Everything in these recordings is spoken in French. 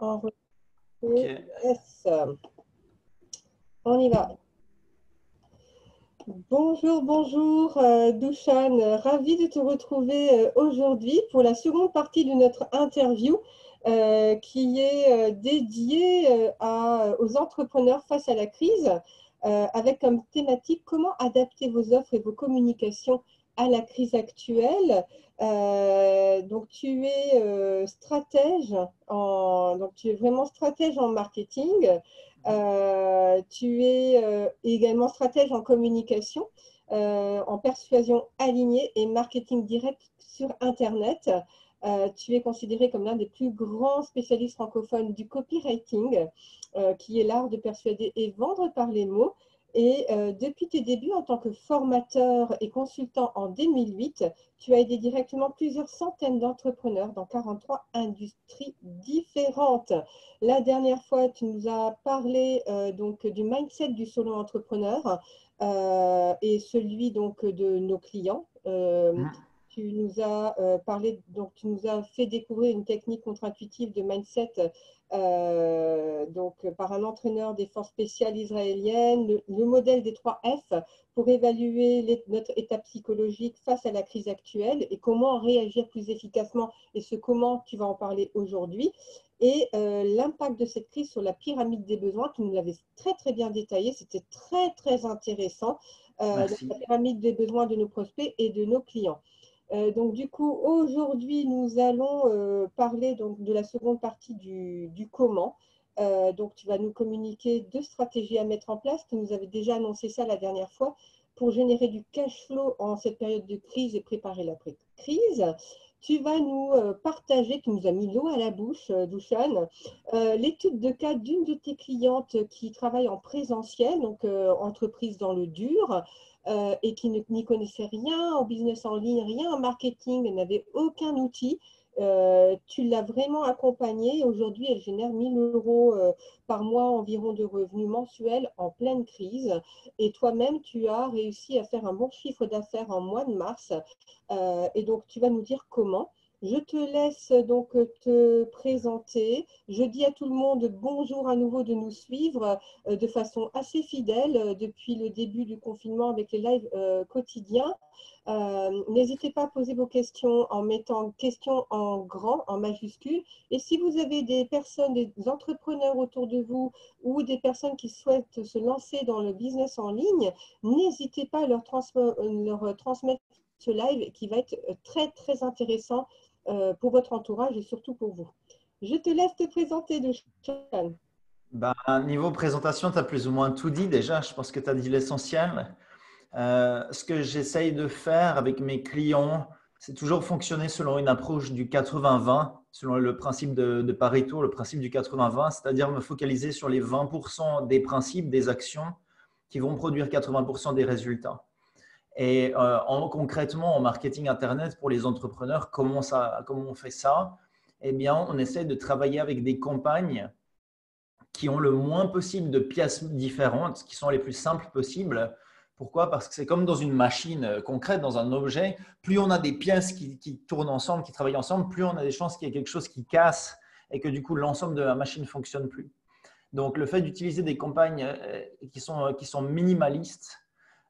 Ok. Yes. On y va. Bonjour, bonjour, Douchan. Ravie de te retrouver aujourd'hui pour la seconde partie de notre interview qui est dédiée aux entrepreneurs face à la crise, avec comme thématique comment adapter vos offres et vos communications à la crise actuelle. Donc, tu es donc tu es vraiment stratège en marketing. Tu es également stratège en communication, en persuasion alignée et marketing direct sur Internet. Tu es considéré comme l'un des plus grands spécialistes francophones du copywriting, qui est l'art de persuader et vendre par les mots. Et depuis tes débuts en tant que formateur et consultant en 2008, tu as aidé directement plusieurs centaines d'entrepreneurs dans 43 industries différentes. La dernière fois, tu nous as parlé donc du mindset du solo entrepreneur et celui donc de nos clients. Tu nous as parlé, donc tu nous as fait découvrir une technique contre-intuitive de mindset donc par un entraîneur des forces spéciales israéliennes, le modèle des 3 F pour évaluer notre état psychologique face à la crise actuelle et comment réagir plus efficacement, et ce comment tu vas en parler aujourd'hui, et l'impact de cette crise sur la pyramide des besoins. Tu nous l'avais très très bien détaillé, c'était très très intéressant, donc la Merci. pyramide des besoins de nos prospects et de nos clients. Donc du coup, aujourd'hui, nous allons parler donc, de la seconde partie du comment. Donc tu vas nous communiquer 2 stratégies à mettre en place. Tu nous avais déjà annoncé ça la dernière fois pour générer du cash flow en cette période de crise et préparer l'après-crise. Tu vas nous partager, tu nous as mis l'eau à la bouche, Douchan, l'étude de cas d'une de tes clientes qui travaille en présentiel, donc entreprise dans le dur, et qui n'y connaissait rien en business en ligne, rien en marketing, elle n'avait aucun outil. Tu l'as vraiment accompagnée. Aujourd'hui, elle génère 1 000 euros par mois environ de revenus mensuels en pleine crise. Et toi-même, tu as réussi à faire un bon chiffre d'affaires en mois de mars. Et donc, tu vas nous dire comment. Je te laisse donc te présenter. Je dis à tout le monde bonjour à nouveau de nous suivre de façon assez fidèle depuis le début du confinement avec les lives quotidiens. N'hésitez pas à poser vos questions en mettant questions en grand, en majuscule. Et si vous avez des personnes, des entrepreneurs autour de vous ou des personnes qui souhaitent se lancer dans le business en ligne, n'hésitez pas à leur transmettre ce live qui va être très, très intéressant pour votre entourage et surtout pour vous. Je te laisse te présenter, de Douchan. Ben, niveau présentation, tu as plus ou moins tout dit déjà. Je pense que tu as dit l'essentiel. Ce que j'essaye de faire avec mes clients, c'est toujours fonctionner selon une approche du 80-20, selon le principe de Pareto, le principe du 80-20, c'est-à-dire me focaliser sur les 20% des principes, des actions qui vont produire 80% des résultats. Et concrètement, en marketing Internet pour les entrepreneurs, comment on fait ça? Eh bien, on essaie de travailler avec des campagnes qui ont le moins possible de pièces différentes, qui sont les plus simples possibles. Pourquoi? Parce que c'est comme dans une machine concrète, dans un objet. Plus on a des pièces qui tournent ensemble, qui travaillent ensemble, plus on a des chances qu'il y ait quelque chose qui casse et que du coup l'ensemble de la machine ne fonctionne plus. Donc le fait d'utiliser des campagnes qui sont minimalistes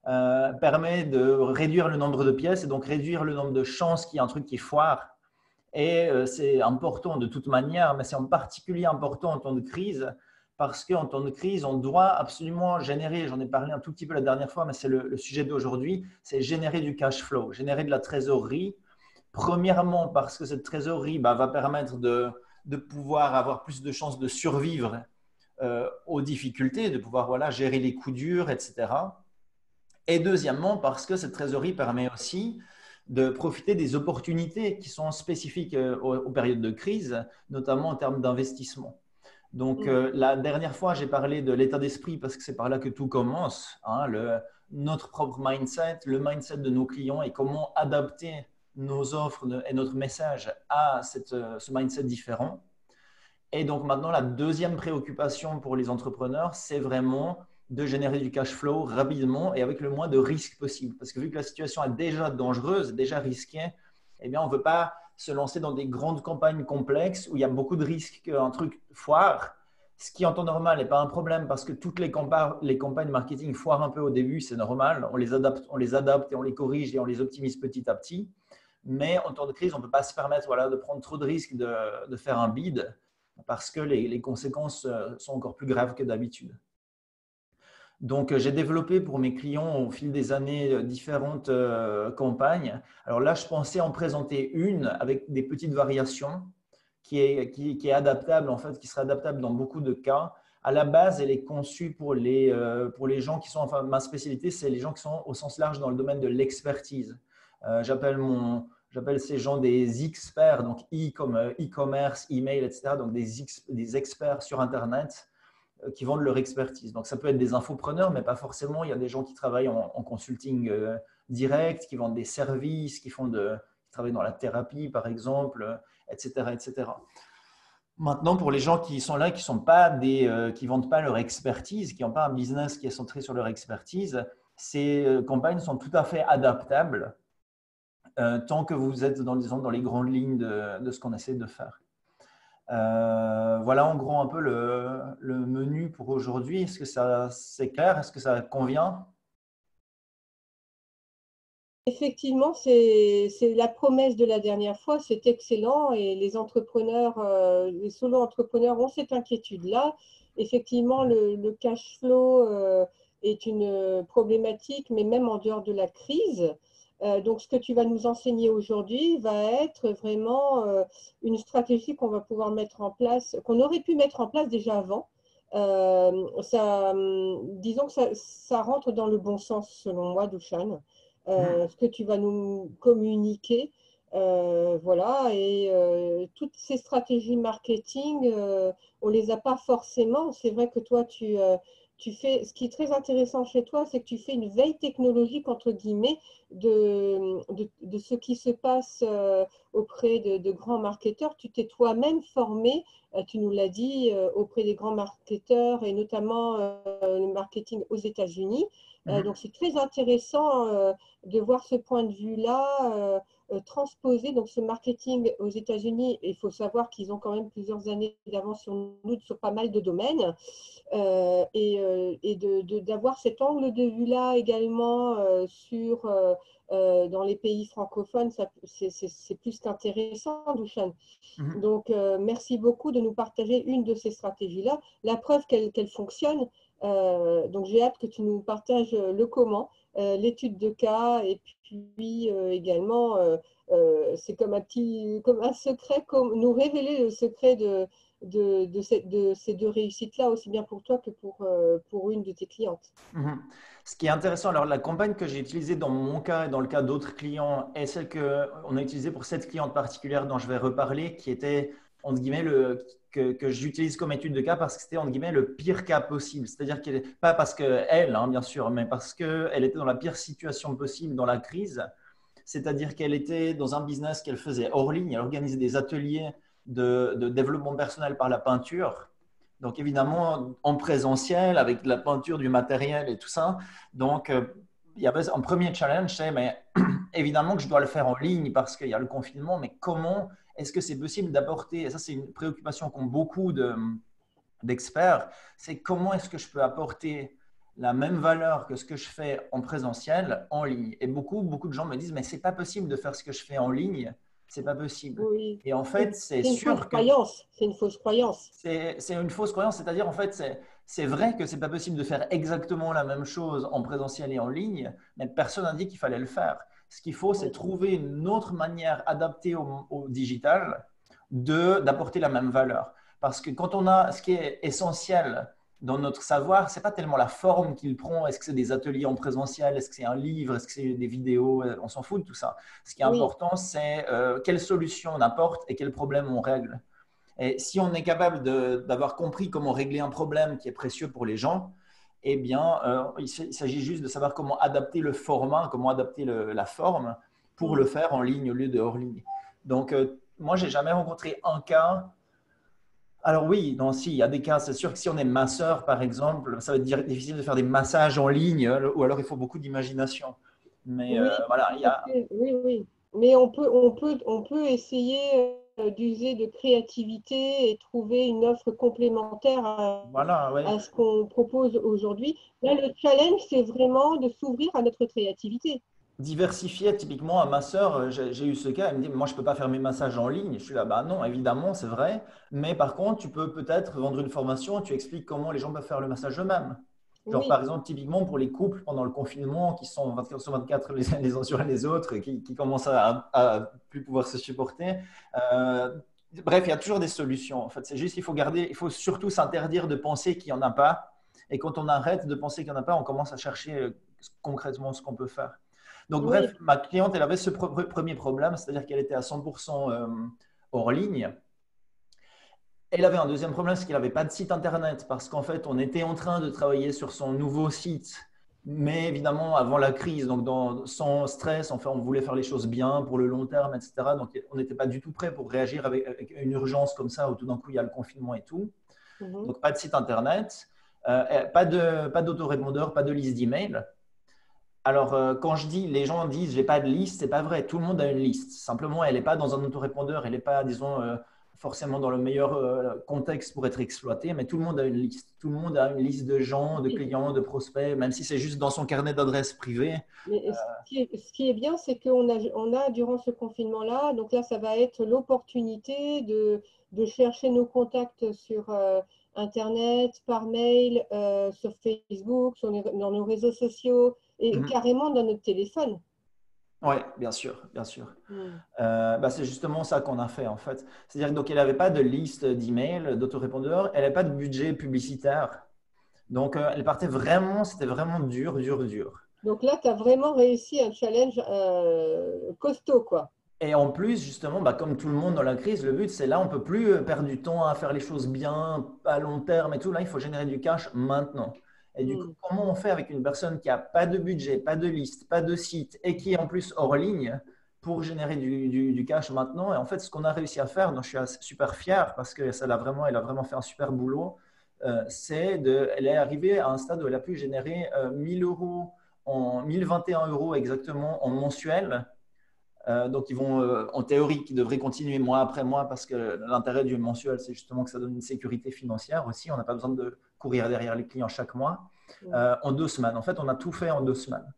permet de réduire le nombre de pièces et donc réduire le nombre de chances qu'il y ait un truc qui foire. Et c'est important de toute manière, mais c'est en particulier important en temps de crise, parce qu'en temps de crise, on doit absolument générer, j'en ai parlé un tout petit peu la dernière fois, mais c'est le sujet d'aujourd'hui, c'est générer du cash flow, générer de la trésorerie. Premièrement, parce que cette trésorerie va permettre de pouvoir avoir plus de chances de survivre aux difficultés, de pouvoir gérer les coups durs, etc. Et deuxièmement, parce que cette trésorerie permet aussi de profiter des opportunités qui sont spécifiques aux périodes de crise, notamment en termes d'investissement. Donc, la dernière fois, j'ai parlé de l'état d'esprit parce que c'est par là que tout commence, hein, notre propre mindset, le mindset de nos clients et comment adapter nos offres et notre message à ce mindset différent. Et donc maintenant, la deuxième préoccupation pour les entrepreneurs, c'est vraiment de générer du cash flow rapidement et avec le moins de risques possible. Parce que vu que la situation est déjà dangereuse, déjà risquée, eh bien, on ne veut pas se lancer dans des grandes campagnes complexes où il y a beaucoup de risques qu'un truc foire, ce qui en temps normal n'est pas un problème parce que toutes les campagnes marketing foirent un peu au début, c'est normal. On les adapte et on les corrige et on les optimise petit à petit. Mais en temps de crise, on ne peut pas se permettre de prendre trop de risques de faire un bid parce que les conséquences sont encore plus graves que d'habitude. Donc, j'ai développé pour mes clients au fil des années différentes campagnes. Alors là, je pensais en présenter une avec des petites variations qui est adaptable, en fait, qui sera adaptable dans beaucoup de cas. À la base, elle est conçue pour les gens qui sont, enfin, ma spécialité, c'est les gens qui sont au sens large dans le domaine de l'expertise. J'appelle ces gens des experts, donc comme e-commerce, email, etc. Donc des experts sur Internet qui vendent leur expertise. Donc, ça peut être des infopreneurs, mais pas forcément. Il y a des gens qui travaillent en consulting direct, qui vendent des services, qui travaillent dans la thérapie, par exemple, etc., etc. Maintenant, pour les gens qui sont là, qui ne vendent pas leur expertise, qui n'ont pas un business qui est centré sur leur expertise, ces campagnes sont tout à fait adaptables tant que vous êtes dans les grandes lignes de ce qu'on essaie de faire. Voilà en gros un peu le menu pour aujourd'hui. Est-ce que c'est clair? Est-ce que ça convient? Effectivement, c'est la promesse de la dernière fois, c'est excellent et les entrepreneurs, les solo-entrepreneurs ont cette inquiétude-là. Effectivement, le cash flow est une problématique, mais même en dehors de la crise. Donc, ce que tu vas nous enseigner aujourd'hui va être vraiment une stratégie qu'on va pouvoir mettre en place, qu'on aurait pu mettre en place déjà avant. Disons que ça rentre dans le bon sens, selon moi, Dushan. Ce que tu vas nous communiquer. Voilà, et toutes ces stratégies marketing, on ne les a pas forcément. C'est vrai que toi, tu fais, ce qui est très intéressant chez toi, c'est que tu fais une veille technologique, entre guillemets, de ce qui se passe auprès de grands marketeurs. Tu t'es toi-même formé, tu nous l'as dit, auprès des grands marketeurs et notamment le marketing aux États-Unis. Donc, c'est très intéressant de voir ce point de vue-là transposer donc ce marketing aux États-Unis. Il faut savoir qu'ils ont quand même plusieurs années d'avance sur nous sur pas mal de domaines et d'avoir cet angle de vue-là également dans les pays francophones, c'est plus qu'intéressant, Dushan. Donc, merci beaucoup de nous partager une de ces stratégies-là. La preuve qu'elle fonctionne. Donc, j'ai hâte que tu nous partages le comment, l'étude de cas et puis également, c'est comme un secret, nous révéler le secret de ces deux réussites-là, aussi bien pour toi que pour une de tes clientes. Ce qui est intéressant, alors la campagne que j'ai utilisée dans mon cas et dans le cas d'autres clients est celle qu'on a utilisée pour cette cliente particulière dont je vais reparler, qui était, entre guillemets, que j'utilise comme étude de cas parce que c'était, entre guillemets, le pire cas possible. C'est-à-dire qu'elle, pas parce qu'elle, bien sûr, mais parce qu'elle était dans la pire situation possible dans la crise. C'est-à-dire qu'elle était dans un business qu'elle faisait hors ligne, elle organisait des ateliers de développement personnel par la peinture. Donc, évidemment, en présentiel, avec de la peinture, du matériel et tout ça. Donc, il y avait un premier challenge, c'est, mais évidemment que je dois le faire en ligne parce qu'il y a le confinement, mais comment est-ce que c'est possible d'apporter, et ça c'est une préoccupation qu'ont beaucoup d'experts, c'est comment est-ce que je peux apporter la même valeur que ce que je fais en présentiel en ligne. Et beaucoup de gens me disent, mais c'est pas possible de faire ce que je fais en ligne, c'est pas possible. Oui. Et en fait, c'est une sûr fausse que croyance. C'est une fausse croyance. c'est une fausse croyance, c'est-à-dire en fait, c'est vrai que c'est pas possible de faire exactement la même chose en présentiel et en ligne, mais personne n'a dit qu'il fallait le faire. Ce qu'il faut, c'est trouver une autre manière adaptée au digital d'apporter la même valeur. Parce que quand on a ce qui est essentiel dans notre savoir, c'est pas tellement la forme qu'il prend. Est-ce que c'est des ateliers en présentiel? Est-ce que c'est un livre? Est-ce que c'est des vidéos? On s'en fout de tout ça. Ce qui est important, c'est quelle solution on apporte et quel problème on règle. Et si on est capable d'avoir compris comment régler un problème qui est précieux pour les gens, eh bien, il s'agit juste de savoir comment adapter le format, comment adapter la forme pour le faire en ligne au lieu de hors ligne. Donc, moi, j'ai jamais rencontré un cas. Alors oui, non, si, il y a des cas, c'est sûr que si on est masseur, par exemple, ça va être difficile de faire des massages en ligne, ou alors il faut beaucoup d'imagination. Mais Oui, voilà, il y a, oui, oui. Mais on peut essayer d'user de créativité et trouver une offre complémentaire Voilà, ouais. à ce qu'on propose aujourd'hui. Là, le challenge, c'est vraiment de s'ouvrir à notre créativité. Diversifier, typiquement, à ma sœur, j'ai eu ce cas, elle me dit, moi, je peux pas faire mes massages en ligne. Je suis là, bah non, évidemment, c'est vrai. Mais par contre, tu peux peut-être vendre une formation où tu expliques comment les gens peuvent faire le massage eux-mêmes. Genre, par Oui, exemple, typiquement pour les couples pendant le confinement qui sont 24 sur 24 les uns sur les autres, qui commencent à plus pouvoir se supporter. Euh, Bref, il y a toujours des solutions. En fait, c'est juste, il faut surtout s'interdire de penser qu'il n'y en a pas. Et quand on arrête de penser qu'il n'y en a pas, on commence à chercher concrètement ce qu'on peut faire. Donc, bref, oui, ma cliente, elle avait ce premier problème, c'est-à-dire qu'elle était à 100% hors ligne. Elle avait un deuxième problème, c'est qu'elle n'avait pas de site internet parce qu'en fait, on était en train de travailler sur son nouveau site, mais évidemment avant la crise, donc sans stress, enfin, on voulait faire les choses bien pour le long terme, etc. Donc, on n'était pas du tout prêt pour réagir avec une urgence comme ça où tout d'un coup, il y a le confinement et tout. mhm, Donc, pas de site internet, pas d'autorépondeur, pas de liste d'email. Alors, quand je dis, les gens disent, j'ai pas de liste, c'est pas vrai. Tout le monde a une liste. Simplement, elle n'est pas dans un autorépondeur, elle n'est pas, disons, forcément dans le meilleur contexte pour être exploitée, mais tout le monde a une liste. Tout le monde a une liste de gens, de oui. clients, de prospects, même si c'est juste dans son carnet d'adresses privées. Mais ce qui est bien, c'est on a, durant ce confinement-là, donc là, ça va être l'opportunité de chercher nos contacts sur Internet, par mail, sur Facebook, dans nos réseaux sociaux et Mhm. carrément dans notre téléphone. Oui, bien sûr, bien sûr. Mm. Bah, c'est justement ça qu'on a fait en fait. C'est-à-dire donc elle n'avait pas de liste d'emails, d'autorépondeurs, elle n'avait pas de budget publicitaire. Donc elle partait vraiment, c'était vraiment dur, dur, dur. Donc là, tu as vraiment réussi un challenge costaud, quoi. Et en plus, justement, bah, comme tout le monde dans la crise, le but, c'est là, on ne peut plus perdre du temps à faire les choses bien, à long terme et tout. Là, il faut générer du cash maintenant. Et du coup, Mm. comment on fait avec une personne qui n'a pas de budget, pas de liste, pas de site et qui est en plus hors ligne pour générer du cash maintenant? Et en fait, ce qu'on a réussi à faire, dont je suis super fier parce que elle a vraiment fait un super boulot, elle est arrivée à un stade où elle a pu générer 1000 euros 1021 euros exactement en mensuel, donc, ils vont, en théorie, qui devraient continuer mois après mois parce que l'intérêt du mensuel, c'est justement que ça donne une sécurité financière aussi. On n'a pas besoin de courir derrière les clients chaque mois. Mm. En 2 semaines. En fait, on a tout fait en 2 semaines.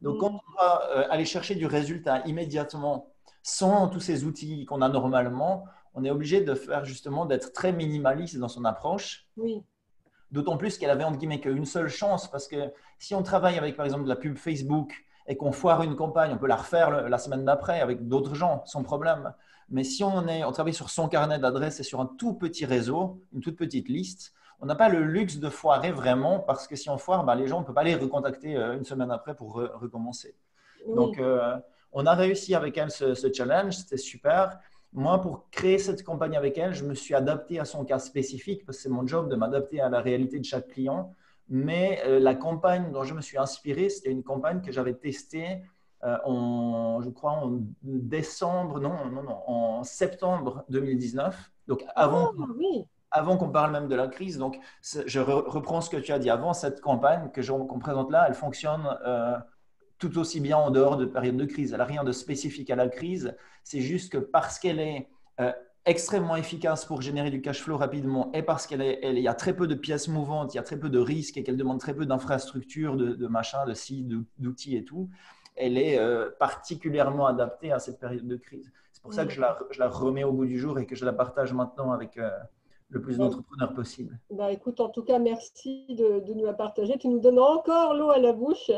Donc, quand Mm. on va aller chercher du résultat immédiatement sans tous ces outils qu'on a normalement, on est obligé de faire justement d'être très minimaliste dans son approche. Oui, D'autant plus qu'elle avait entre guillemets qu'une seule chance, parce que si on travaille avec par exemple de la pub Facebook et qu'on foire une campagne, on peut la refaire la semaine d'après avec d'autres gens, sans problème. Mais si on travaille sur son carnet d'adresses et sur un tout petit réseau, une toute petite liste, on n'a pas le luxe de foirer vraiment, parce que si on foire, bah, les gens, on ne peut pas les recontacter une semaine après pour recommencer. Donc, oui. on a réussi avec elle ce challenge, c'était super. Moi, pour créer cette campagne avec elle, je me suis adapté à son cas spécifique parce que c'est mon job de m'adapter à la réalité de chaque client. Mais la campagne dont je me suis inspiré, c'était une campagne que j'avais testée je crois, en décembre, non, en septembre 2019. Donc, Ah oui, avant qu'on parle même de la crise. Donc, je reprends ce que tu as dit avant. Cette campagne qu'on présente là, elle fonctionne tout aussi bien en dehors de période de crise. Elle n'a rien de spécifique à la crise. C'est juste que parce qu'elle est extrêmement efficace pour générer du cash flow rapidement et parce il y a très peu de pièces mouvantes, il y a très peu de risques et qu'elle demande très peu d'infrastructures, de machins, de sites, d'outils et tout, elle est particulièrement adaptée à cette période de crise. C'est pour ça que mm. je la remets au goût du jour et que je la partage maintenant avec le plus Ben, d'entrepreneurs possible. bah, écoute, en tout cas, merci de nous la partager. Tu nous donnes encore l'eau à la bouche.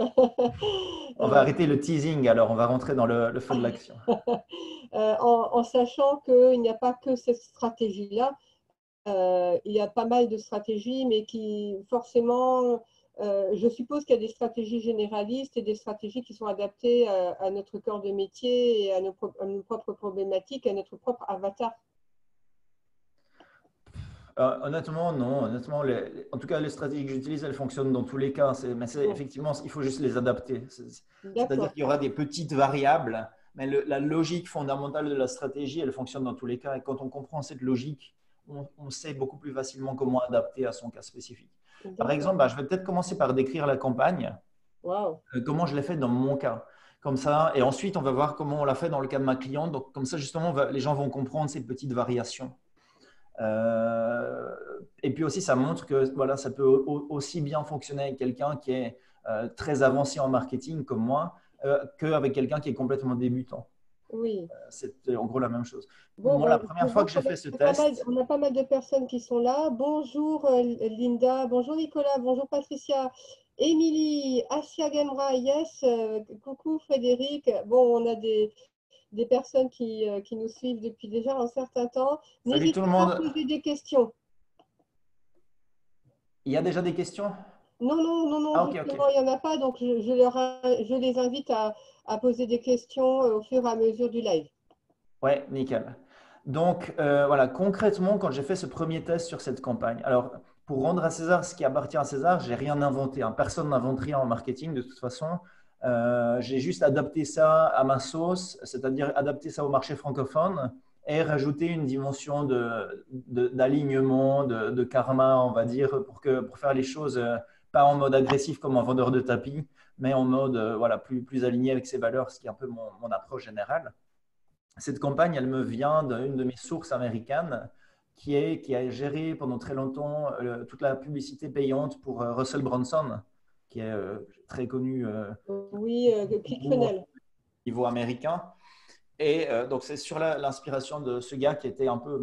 On va arrêter le teasing alors, on va rentrer dans le feu de l'action. En sachant qu'il n'y a pas que cette stratégie-là. Il y a pas mal de stratégies, mais qui forcément, je suppose qu'il y a des stratégies généralistes et des stratégies qui sont adaptées à notre corps de métier et à nos propres problématiques, à notre propre avatar. Honnêtement, non. Honnêtement, en tout cas, les stratégies que j'utilise, elles fonctionnent dans tous les cas. Mais Bon, effectivement, il faut juste les adapter. C'est-à-dire d'accord. qu'il y aura des petites variables, mais la logique fondamentale de la stratégie, elle fonctionne dans tous les cas. Et quand on comprend cette logique, on sait beaucoup plus facilement comment adapter à son cas spécifique. Par D'accord. exemple, bah, je vais peut-être commencer par décrire la campagne, Waouh. comment je l'ai fait dans mon cas. Comme ça, et ensuite, on va voir comment on l'a fait dans le cas de ma cliente. Donc, comme ça, justement, les gens vont comprendre ces petites variations. Et puis aussi, ça montre que voilà, ça peut aussi bien fonctionner avec quelqu'un qui est très avancé en marketing comme moi qu'avec quelqu'un qui est complètement débutant. Oui. C'est en gros la même chose. Bon, Moi, ben, la première je fois vois que j'ai fait ce test, on a pas mal de personnes qui sont là. Bonjour Linda, bonjour Nicolas, bonjour Patricia, Émilie, Asia Gemra, yes, coucou Frédéric. Bon, on a des personnes qui nous suivent depuis déjà un certain temps. salut tout N'hésitez le pas à monde. poser des questions. Il y a déjà des questions? Non, non, non, non, Ah, ok, ok. justement, il n'y en a pas, donc je les invite à poser des questions au fur et à mesure du live. Ouais, nickel. Donc, voilà, concrètement, quand j'ai fait ce premier test sur cette campagne, alors, pour rendre à César ce qui appartient à César, j'ai rien inventé, hein. Personne n'invente rien en marketing de toute façon. J'ai juste adapté ça à ma sauce, c'est-à-dire adapté ça au marché francophone et rajouter une dimension d'alignement, de karma, on va dire, pour faire les choses pas en mode agressif comme un vendeur de tapis, mais en mode voilà, plus aligné avec ses valeurs, ce qui est un peu mon approche générale. Cette campagne, elle me vient d'une de mes sources américaines qui a géré pendant très longtemps toute la publicité payante pour Russell Brunson, qui est très connu Oui, au ClickFunnels. niveau américain. Et donc, c'est sur l'inspiration de ce gars qui était un peu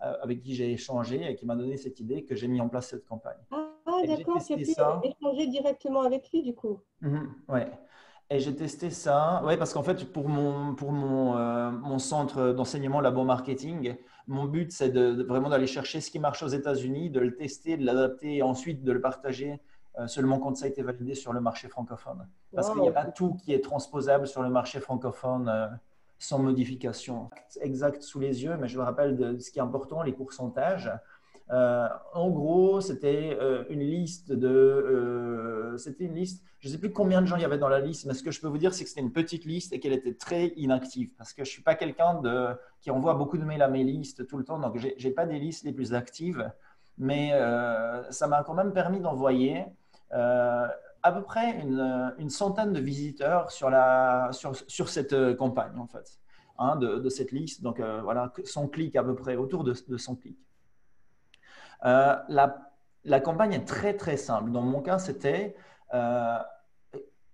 avec qui j'ai échangé et qui m'a donné cette idée que j'ai mis en place cette campagne. Ah, Et j'ai d'accord, tu as testé pu ça. échanger directement avec lui, du coup. Ouais. Et j'ai testé ça. Ouais, parce qu'en fait, mon centre d'enseignement Labo Marketing, mon but, c'est vraiment d'aller chercher ce qui marche aux États-Unis, de le tester, de l'adapter et ensuite de le partager seulement quand ça a été validé sur le marché francophone. Parce qu'il n'y a Waouh. pas tout qui est transposable sur le marché francophone sans modification. Exact sous les yeux, mais je me rappelle de ce qui est important, les pourcentages. En gros, c'était une liste. Je ne sais plus combien de gens il y avait dans la liste, mais ce que je peux vous dire, c'est que c'était une petite liste et qu'elle était très inactive. Parce que je ne suis pas quelqu'un qui envoie beaucoup de mails à mes listes tout le temps, donc je n'ai pas des listes les plus actives. Mais ça m'a quand même permis d'envoyer euh, à peu près une centaine de visiteurs sur cette campagne, en fait, hein, de cette liste. Donc voilà, 100 clics à peu près, autour de 100 clics. La campagne est très très simple. Dans mon cas, c'était euh,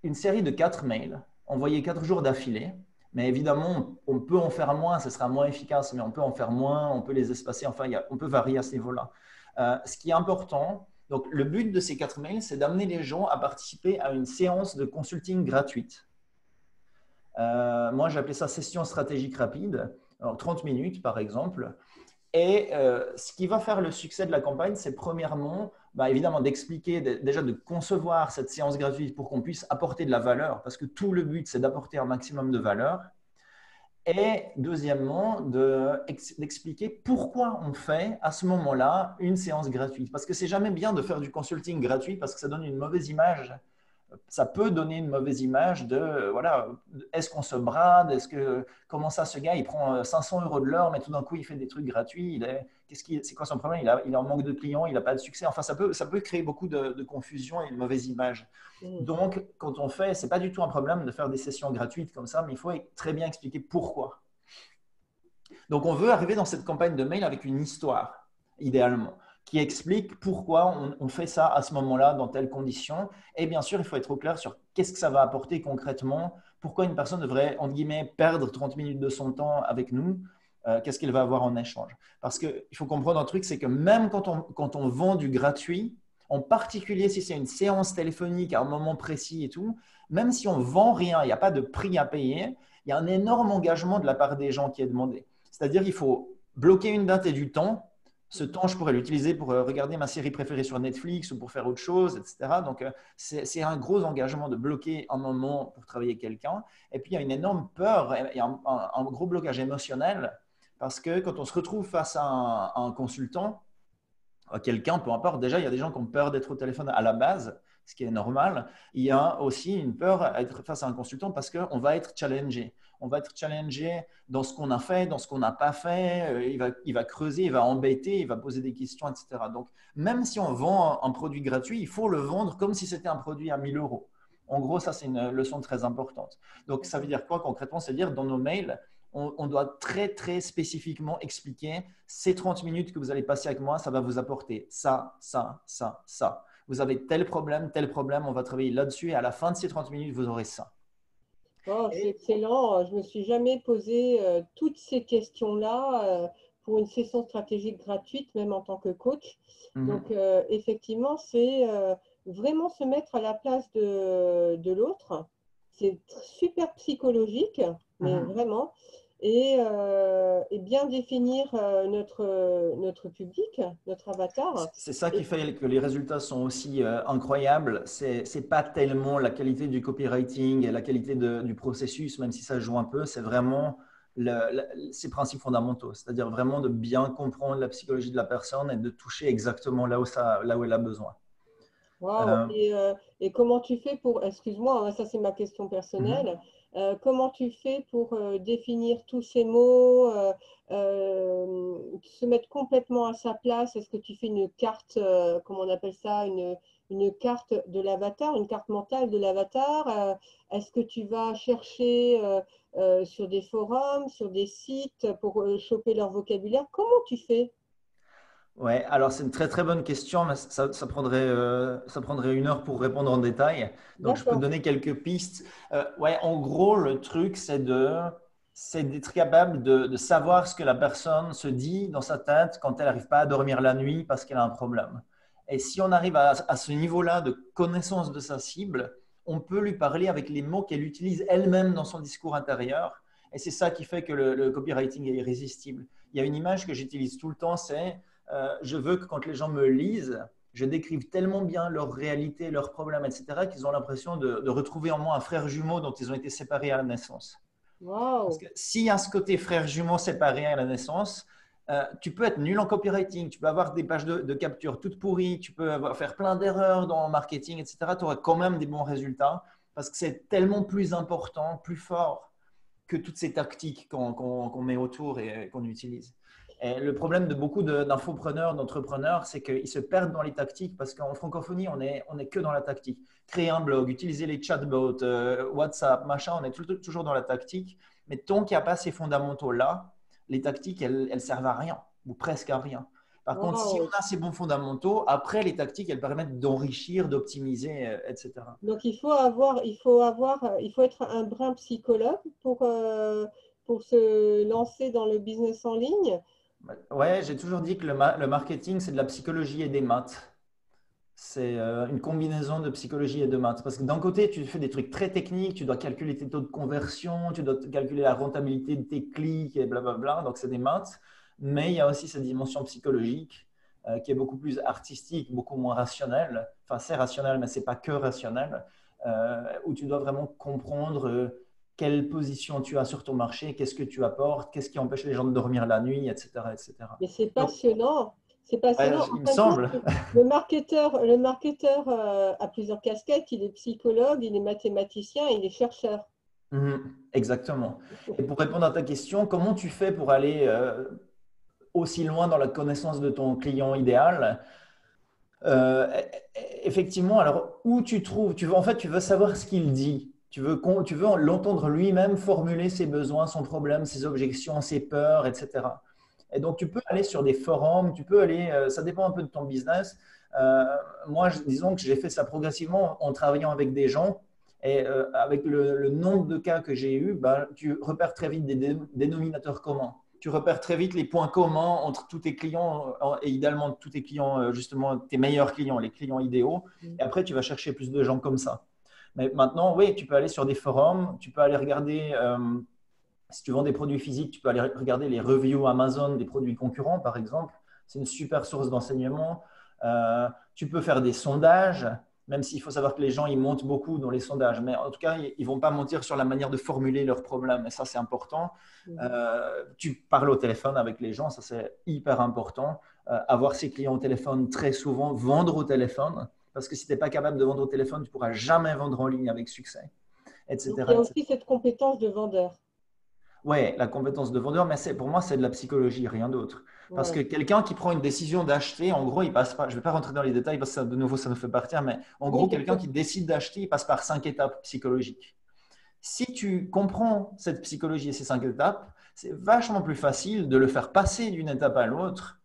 une série de 4 mails envoyés 4 jours d'affilée. Mais évidemment, on peut en faire moins, ce sera moins efficace, mais on peut en faire moins, on peut les espacer, enfin, on peut varier à ce niveau-là. Ce qui est important, donc le but de ces 4 mails, c'est d'amener les gens à participer à une séance de consulting gratuite. Moi, j'ai appelé ça session stratégique rapide, alors 30 minutes par exemple. Et ce qui va faire le succès de la campagne, c'est premièrement, bah, évidemment, d'expliquer, déjà de concevoir cette séance gratuite pour qu'on puisse apporter de la valeur, parce que tout le but, c'est d'apporter un maximum de valeur. Et deuxièmement, d'expliquer pourquoi on fait à ce moment-là une séance gratuite. Parce que c'est jamais bien de faire du consulting gratuit parce que ça donne une mauvaise image. Ça peut donner une mauvaise image de, voilà, est-ce qu'on se brade, comment ça, ce gars, il prend 500 € de l'heure, mais tout d'un coup, il fait des trucs gratuits, c'est quoi son problème, il est en manque de clients, il n'a pas de succès. Enfin, ça peut créer beaucoup de confusion et une mauvaise image. Donc, quand on fait, ce n'est pas du tout un problème de faire des sessions gratuites comme ça, mais il faut très bien expliquer pourquoi. Donc, on veut arriver dans cette campagne de mail avec une histoire, idéalement, qui explique pourquoi on fait ça à ce moment-là, dans telles conditions. Et bien sûr, il faut être au clair sur qu'est-ce que ça va apporter concrètement, pourquoi une personne devrait, entre guillemets, perdre 30 minutes de son temps avec nous, qu'est-ce qu'elle va avoir en échange. Parce qu'il faut comprendre un truc, c'est que même quand on vend du gratuit, en particulier si c'est une séance téléphonique à un moment précis et tout, même si on ne vend rien, il n'y a pas de prix à payer, il y a un énorme engagement de la part des gens qui est demandé. C'est-à-dire qu'il faut bloquer une date et du temps. Ce temps, je pourrais l'utiliser pour regarder ma série préférée sur Netflix ou pour faire autre chose, etc. Donc, c'est un gros engagement de bloquer un moment pour travailler avec quelqu'un. Et puis, il y a une énorme peur et un gros blocage émotionnel parce que quand on se retrouve face à un consultant, à quelqu'un, peu importe, déjà, il y a des gens qui ont peur d'être au téléphone à la base, ce qui est normal. Il y a aussi une peur à être face à un consultant parce qu'on va être challengé. On va être challengé dans ce qu'on a fait, dans ce qu'on n'a pas fait. Il va creuser, il va embêter, il va poser des questions, etc. Donc, même si on vend un produit gratuit, il faut le vendre comme si c'était un produit à 1 000 €. En gros, ça, c'est une leçon très importante. Donc, ça veut dire quoi concrètement? C'est-à-dire, dans nos mails, on doit très, très spécifiquement expliquer ces 30 minutes que vous allez passer avec moi, ça va vous apporter ça, ça, ça, ça. Vous avez tel problème, on va travailler là-dessus et à la fin de ces 30 minutes, vous aurez ça. Oh, c'est excellent. Je ne me suis jamais posé toutes ces questions-là pour une session stratégique gratuite, même en tant que coach. Donc, effectivement, c'est vraiment se mettre à la place de l'autre. C'est super psychologique, mais vraiment. Et bien définir notre public, notre avatar. C'est ça qui fait que les résultats sont aussi incroyables. C'est pas tellement la qualité du copywriting et la qualité du processus, même si ça joue un peu, c'est vraiment ces principes fondamentaux. C'est-à-dire vraiment de bien comprendre la psychologie de la personne et de toucher exactement là où elle a besoin. Waouh! Et comment tu fais pour, excuse-moi, hein, ça c'est ma question personnelle, comment tu fais pour définir tous ces mots, se mettre complètement à sa place? Est-ce que tu fais une carte, comment on appelle ça, une carte de l'avatar, une carte mentale de l'avatar? Est-ce que tu vas chercher sur des forums, sur des sites pour choper leur vocabulaire? Comment tu fais? Ouais, alors c'est une très très bonne question, mais ça prendrait 1 heure pour répondre en détail. Donc je peux te D'accord. donner quelques pistes. Ouais, en gros, le truc, c'est d'être capable de savoir ce que la personne se dit dans sa tête quand elle n'arrive pas à dormir la nuit parce qu'elle a un problème. Et si on arrive à ce niveau-là de connaissance de sa cible, on peut lui parler avec les mots qu'elle utilise elle-même dans son discours intérieur. Et c'est ça qui fait que le copywriting est irrésistible. Il y a une image que j'utilise tout le temps, c'est je veux que quand les gens me lisent, je décrive tellement bien leur réalité, leurs problèmes, etc., qu'ils ont l'impression de retrouver en moi un frère jumeau dont ils ont été séparés à la naissance. Parce Waouh! que s'il y a ce côté frère jumeau séparé à la naissance, tu peux être nul en copywriting, tu peux avoir des pages de capture toutes pourries, tu peux faire plein d'erreurs dans le marketing, etc. Tu auras quand même des bons résultats parce que c'est tellement plus important, plus fort que toutes ces tactiques qu'on met autour et qu'on utilise. Et le problème de beaucoup d'infopreneurs, d'entrepreneurs, c'est qu'ils se perdent dans les tactiques parce qu'en francophonie, on est que dans la tactique. Créer un blog, utiliser les chatbots, WhatsApp, machin, on est toujours dans la tactique. Mais tant qu'il n'y a pas ces fondamentaux-là, les tactiques, elles servent à rien ou presque à rien. Par contre, si Waouh! on a ces bons fondamentaux, après, les tactiques, elles permettent d'enrichir, d'optimiser, etc. Donc, il faut être un brin psychologue pour se lancer dans le business en ligne. Ouais, j'ai toujours dit que le marketing, c'est de la psychologie et des maths. C'est une combinaison de psychologie et de maths. Parce que d'un côté, tu fais des trucs très techniques, tu dois calculer tes taux de conversion, tu dois calculer la rentabilité de tes clics et blablabla. Donc, c'est des maths. Mais il y a aussi cette dimension psychologique qui est beaucoup plus artistique, beaucoup moins rationnelle. Enfin, c'est rationnel, mais ce n'est pas que rationnel. Où tu dois vraiment comprendre quelle position tu as sur ton marché, qu'est-ce que tu apportes, qu'est-ce qui empêche les gens de dormir la nuit, etc., etc. Mais c'est Donc, passionnant. C'est ouais, passionnant. En il me fin de compte, semble. le marketeur a plusieurs casquettes. Il est psychologue, il est mathématicien, il est chercheur. Exactement. Et pour répondre à ta question, comment tu fais pour aller aussi loin dans la connaissance de ton client idéal? Euh, Effectivement, alors où tu trouves, en fait, tu veux savoir ce qu'il dit. Tu veux l'entendre lui-même formuler ses besoins, son problème, ses objections, ses peurs, etc. Et donc, tu peux aller sur des forums, tu peux aller, ça dépend un peu de ton business. Euh, Moi, disons que j'ai fait ça progressivement en travaillant avec des gens. Et avec le nombre de cas que j'ai eu, ben, tu repères très vite des dénominateurs communs. Tu repères très vite les points communs entre tous tes clients et idéalement tous tes clients, justement tes meilleurs clients, les clients idéaux. Et après, tu vas chercher plus de gens comme ça. Mais maintenant, oui, tu peux aller sur des forums, tu peux aller regarder, si tu vends des produits physiques, tu peux aller regarder les reviews Amazon des produits concurrents, par exemple. C'est une super source d'enseignement. Tu peux faire des sondages, même s'il faut savoir que les gens, ils mentent beaucoup dans les sondages. Mais en tout cas, ils ne vont pas mentir sur la manière de formuler leurs problèmes. Et ça, c'est important. Tu parles au téléphone avec les gens, ça, c'est hyper important. Avoir ses clients au téléphone très souvent, vendre au téléphone. Parce que si tu n'es pas capable de vendre au téléphone, tu ne pourras jamais vendre en ligne avec succès, Donc, il y etc., a etc. aussi cette compétence de vendeur. Ouais, la compétence de vendeur, mais pour moi, c'est de la psychologie, rien d'autre. Parce que Ouais, quelqu'un qui prend une décision d'acheter, en gros, il passe pas, je ne vais pas rentrer dans les détails parce que de nouveau, ça nous fait partir, mais en oui, gros, bien quelqu'un sûr. qui décide d'acheter, il passe par 5 étapes psychologiques. Si tu comprends cette psychologie et ces 5 étapes, c'est vachement plus facile de le faire passer d'une étape à l'autre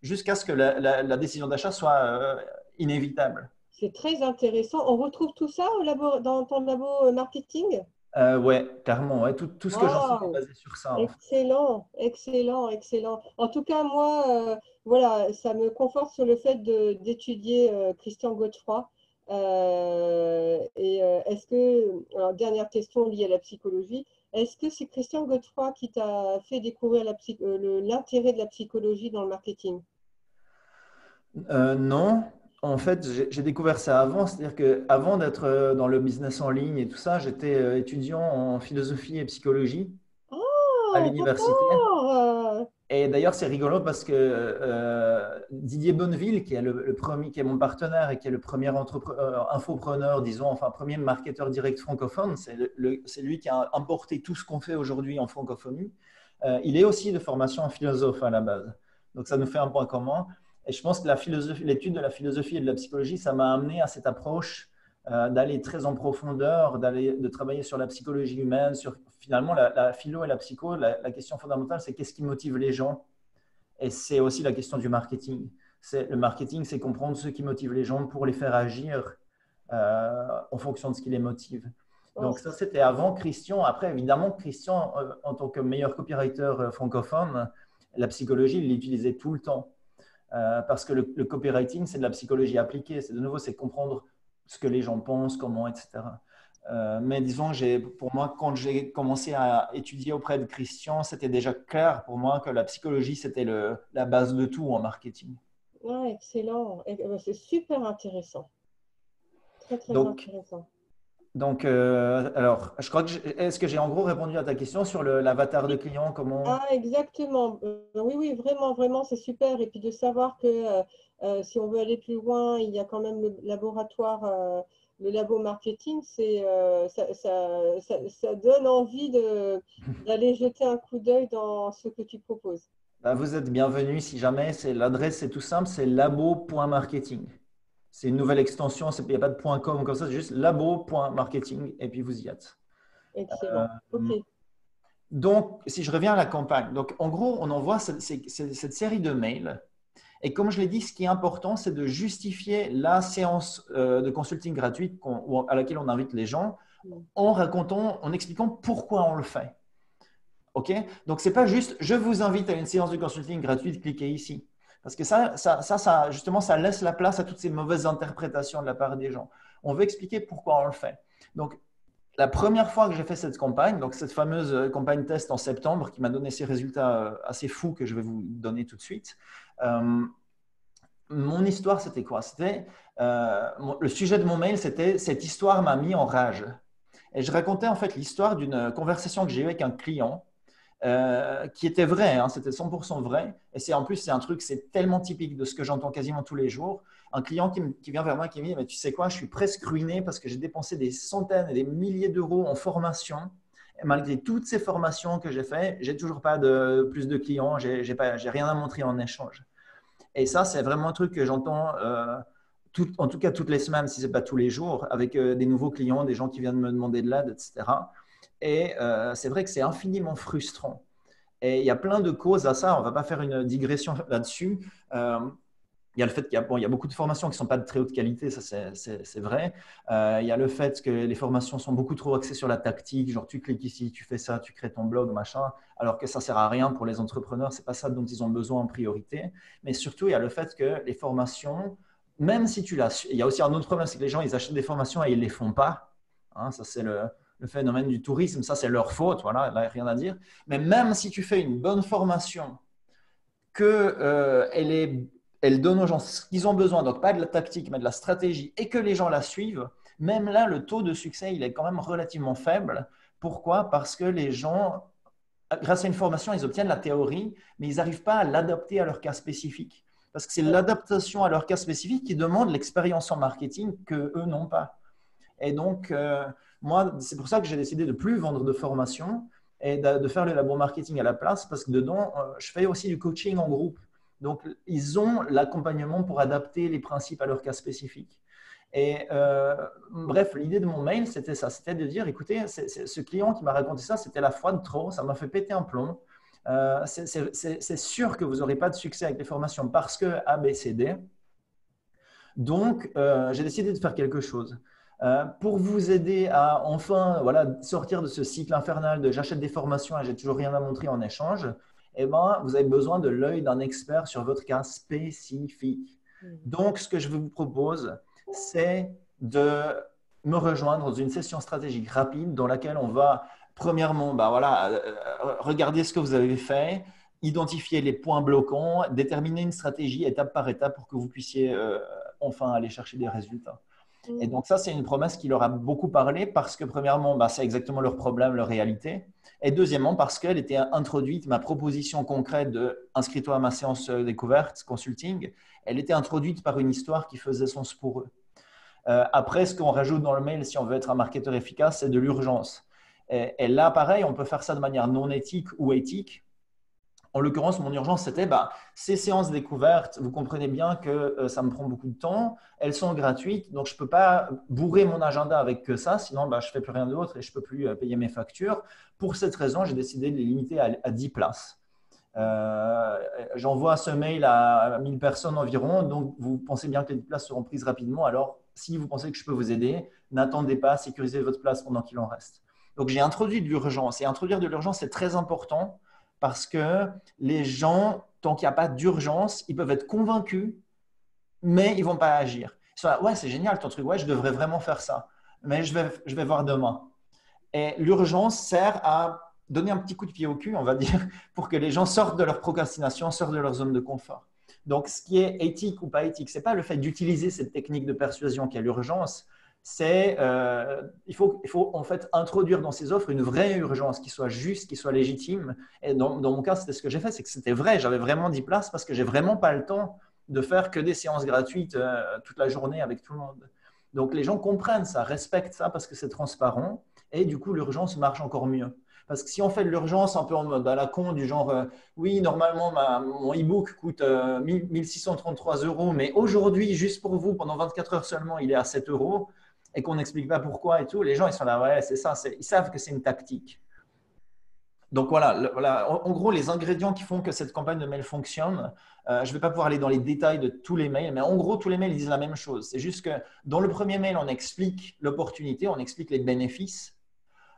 jusqu'à ce que la décision d'achat soit inévitable. C'est très intéressant. On retrouve tout ça dans ton labo marketing? Ouais, clairement. Ouais. Tout ce que j'enseigne est Waouh! basé sur ça, en fait. Excellent, excellent, excellent. En tout cas, moi, voilà, ça me conforte sur le fait d'étudier Christian Godefroy. Est-ce que, alors, dernière question liée à la psychologie, est-ce que c'est Christian Godefroy qui t'a fait découvrir l'intérêt de la psychologie dans le marketing? Non, en fait, j'ai découvert ça avant. C'est-à-dire que avant d'être dans le business en ligne et tout ça, j'étais étudiant en philosophie et psychologie à Ah, l'université. d'accord! Et d'ailleurs, c'est rigolo parce que Didier Bonneville, qui est le premier, qui est mon partenaire et qui est le premier infopreneur, disons, enfin, premier marketeur direct francophone, c'est lui qui a importé tout ce qu'on fait aujourd'hui en francophonie. Il est aussi de formation philosophe à la base. Donc, ça nous fait un point commun. Et je pense que l'étude de la philosophie et de la psychologie, ça m'a amené à cette approche d'aller très en profondeur, de travailler sur la psychologie humaine, sur finalement la philo et la psycho. La question fondamentale, c'est qu'est-ce qui motive les gens? Et c'est aussi la question du marketing. Le marketing, c'est comprendre ce qui motive les gens pour les faire agir en fonction de ce qui les motive. Oh, Donc ça, c'était avant Christian. Après, évidemment, Christian, en tant que meilleur copywriter francophone, la psychologie, il l'utilisait tout le temps. Parce que le copywriting, c'est de la psychologie appliquée. C'est de nouveau, c'est comprendre ce que les gens pensent, comment, etc. Mais disons, pour moi, quand j'ai commencé à étudier auprès de Christian, c'était déjà clair pour moi que la psychologie, c'était la base de tout en marketing. ah, excellent. C'est super intéressant. Très, très Donc, intéressant. alors, je crois que est-ce que j'ai en gros répondu à ta question sur l'avatar de Oui. client, comment? Ah, exactement. Oui, oui, vraiment, vraiment, c'est super. Et puis de savoir que si on veut aller plus loin, il y a quand même le laboratoire, le labo marketing, ça donne envie d'aller jeter un coup d'œil dans ce que tu proposes. Bah, vous êtes bienvenue si jamais. L'adresse, c'est tout simple, c'est labo.marketing. C'est une nouvelle extension, il n'y a pas de .com comme ça, c'est juste labo.marketing et puis vous y êtes. Excellent. OK. Donc, si je reviens à la campagne, donc en gros, on envoie cette série de mails. Et comme je l'ai dit, ce qui est important, c'est de justifier la séance de consulting gratuite à laquelle on invite les gens Mm. en expliquant pourquoi on le fait. OK? Donc, ce n'est pas juste je vous invite à une séance de consulting gratuite, cliquez ici. Parce que justement, ça laisse la place à toutes ces mauvaises interprétations de la part des gens. On veut expliquer pourquoi on le fait. Donc, la première fois que j'ai fait cette campagne, donc cette fameuse campagne test en septembre qui m'a donné ces résultats assez fous que je vais vous donner tout de suite, mon histoire, c'était quoi? Le sujet de mon mail, c'était cette histoire m'a mis en rage. Et je racontais en fait l'histoire d'une conversation que j'ai eue avec un client qui était vrai, hein, c'était 100% vrai. Et en plus, c'est un truc, c'est tellement typique de ce que j'entends quasiment tous les jours. Un client qui vient vers moi qui me dit, mais tu sais quoi, je suis presque ruiné parce que j'ai dépensé des centaines et des milliers d'euros en formation. Et malgré toutes ces formations que j'ai faites, j'ai toujours pas de plus de clients, j'ai rien à montrer en échange. Et ça, c'est vraiment un truc que j'entends en tout cas toutes les semaines, si ce n'est pas tous les jours, avec des nouveaux clients, des gens qui viennent me demander de l'aide, etc. Et c'est vrai que c'est infiniment frustrant. Et il y a plein de causes à ça. On ne va pas faire une digression là-dessus. Il y a le fait qu'il y a beaucoup de formations qui ne sont pas de très haute qualité, ça c'est vrai. Il y a le fait que les formations sont beaucoup trop axées sur la tactique, genre tu cliques ici, tu fais ça, tu crées ton blog, machin, alors que ça ne sert à rien pour les entrepreneurs, ce n'est pas ça dont ils ont besoin en priorité. Mais surtout, il y a le fait que les formations, même si tu l'as, il y a aussi un autre problème, c'est que les gens, ils achètent des formations et ils ne les font pas. Hein, ça, c'est le phénomène du tourisme, ça c'est leur faute, voilà, là, rien à dire. Mais même si tu fais une bonne formation, que elle donne aux gens ce qu'ils ont besoin, donc pas de la tactique, mais de la stratégie, et que les gens la suivent, même là, le taux de succès, il est quand même relativement faible. Pourquoi? Parce que les gens, grâce à une formation, ils obtiennent la théorie, mais ils n'arrivent pas à l'adapter à leur cas spécifique. Parce que c'est l'adaptation à leur cas spécifique qui demande l'expérience en marketing qu'eux n'ont pas. Et donc, moi, c'est pour ça que j'ai décidé de ne plus vendre de formation et de faire le labo marketing à la place, parce que dedans, je fais aussi du coaching en groupe. Donc, ils ont l'accompagnement pour adapter les principes à leur cas spécifique. Et bref, l'idée de mon mail, c'était ça. C'était de dire, écoutez, ce client qui m'a raconté ça, c'était la fois de trop, ça m'a fait péter un plomb. C'est sûr que vous n'aurez pas de succès avec les formations parce que A, B, C, D. Donc, j'ai décidé de faire quelque chose. Pour vous aider à enfin sortir de ce cycle infernal de j'achète des formations et j'ai toujours rien à montrer en échange, eh ben, vous avez besoin de l'œil d'un expert sur votre cas spécifique. Donc, ce que je vous propose, c'est de me rejoindre dans une session stratégique rapide dans laquelle on va, premièrement, regarder ce que vous avez fait, identifier les points bloquants, déterminer une stratégie étape par étape pour que vous puissiez enfin aller chercher des résultats. Et donc ça, c'est une promesse qui leur a beaucoup parlé parce que premièrement, c'est exactement leur problème, leur réalité. Et deuxièmement, parce qu'elle était introduite, ma proposition concrète de inscris-toi à ma séance découverte, consulting, elle était introduite par une histoire qui faisait sens pour eux. Après, ce qu'on rajoute dans le mail, si on veut être un marketeur efficace, c'est de l'urgence. Et là, pareil, on peut faire ça de manière non éthique ou éthique. En l'occurrence, mon urgence, c'était ces séances découvertes, vous comprenez bien que ça me prend beaucoup de temps, elles sont gratuites, donc je ne peux pas bourrer mon agenda avec que ça, sinon je ne fais plus rien d'autre et je ne peux plus payer mes factures. Pour cette raison, j'ai décidé de les limiter à 10 places. J'envoie ce mail à 1000 personnes environ, donc vous pensez bien que les 10 places seront prises rapidement. Alors, si vous pensez que je peux vous aider, n'attendez pas, sécurisez votre place pendant qu'il en reste. Donc, j'ai introduit de l'urgence et introduire de l'urgence, c'est très important. Parce que les gens, tant qu'il n'y a pas d'urgence, ils peuvent être convaincus, mais ils ne vont pas agir. Ils sont là, ouais, c'est génial ton truc, ouais, je devrais vraiment faire ça, mais je vais voir demain. Et l'urgence sert à donner un petit coup de pied au cul, on va dire, pour que les gens sortent de leur procrastination, sortent de leur zone de confort. Donc, ce qui est éthique ou pas éthique, ce n'est pas le fait d'utiliser cette technique de persuasion qui est l'urgence, c'est il faut en fait introduire dans ces offres une vraie urgence qui soit juste, qui soit légitime. Et dans mon cas, c'était ce que j'ai fait, c'est que c'était vrai. J'avais vraiment 10 places parce que j'ai vraiment pas le temps de faire que des séances gratuites toute la journée avec tout le monde. Donc les gens comprennent ça, respectent ça parce que c'est transparent et du coup l'urgence marche encore mieux. Parce que si on fait de l'urgence un peu en mode à la con, du genre oui, normalement mon e-book coûte 1633 €, mais aujourd'hui, juste pour vous, pendant 24 heures seulement, il est à 7 € et qu'on n'explique pas pourquoi et tout, les gens ils sont là, ouais, c'est ça, ils savent que c'est une tactique. Donc voilà, en gros, les ingrédients qui font que cette campagne de mail fonctionne, je ne vais pas pouvoir aller dans les détails de tous les mails, mais en gros, tous les mails disent la même chose. C'est juste que dans le premier mail, on explique l'opportunité, on explique les bénéfices.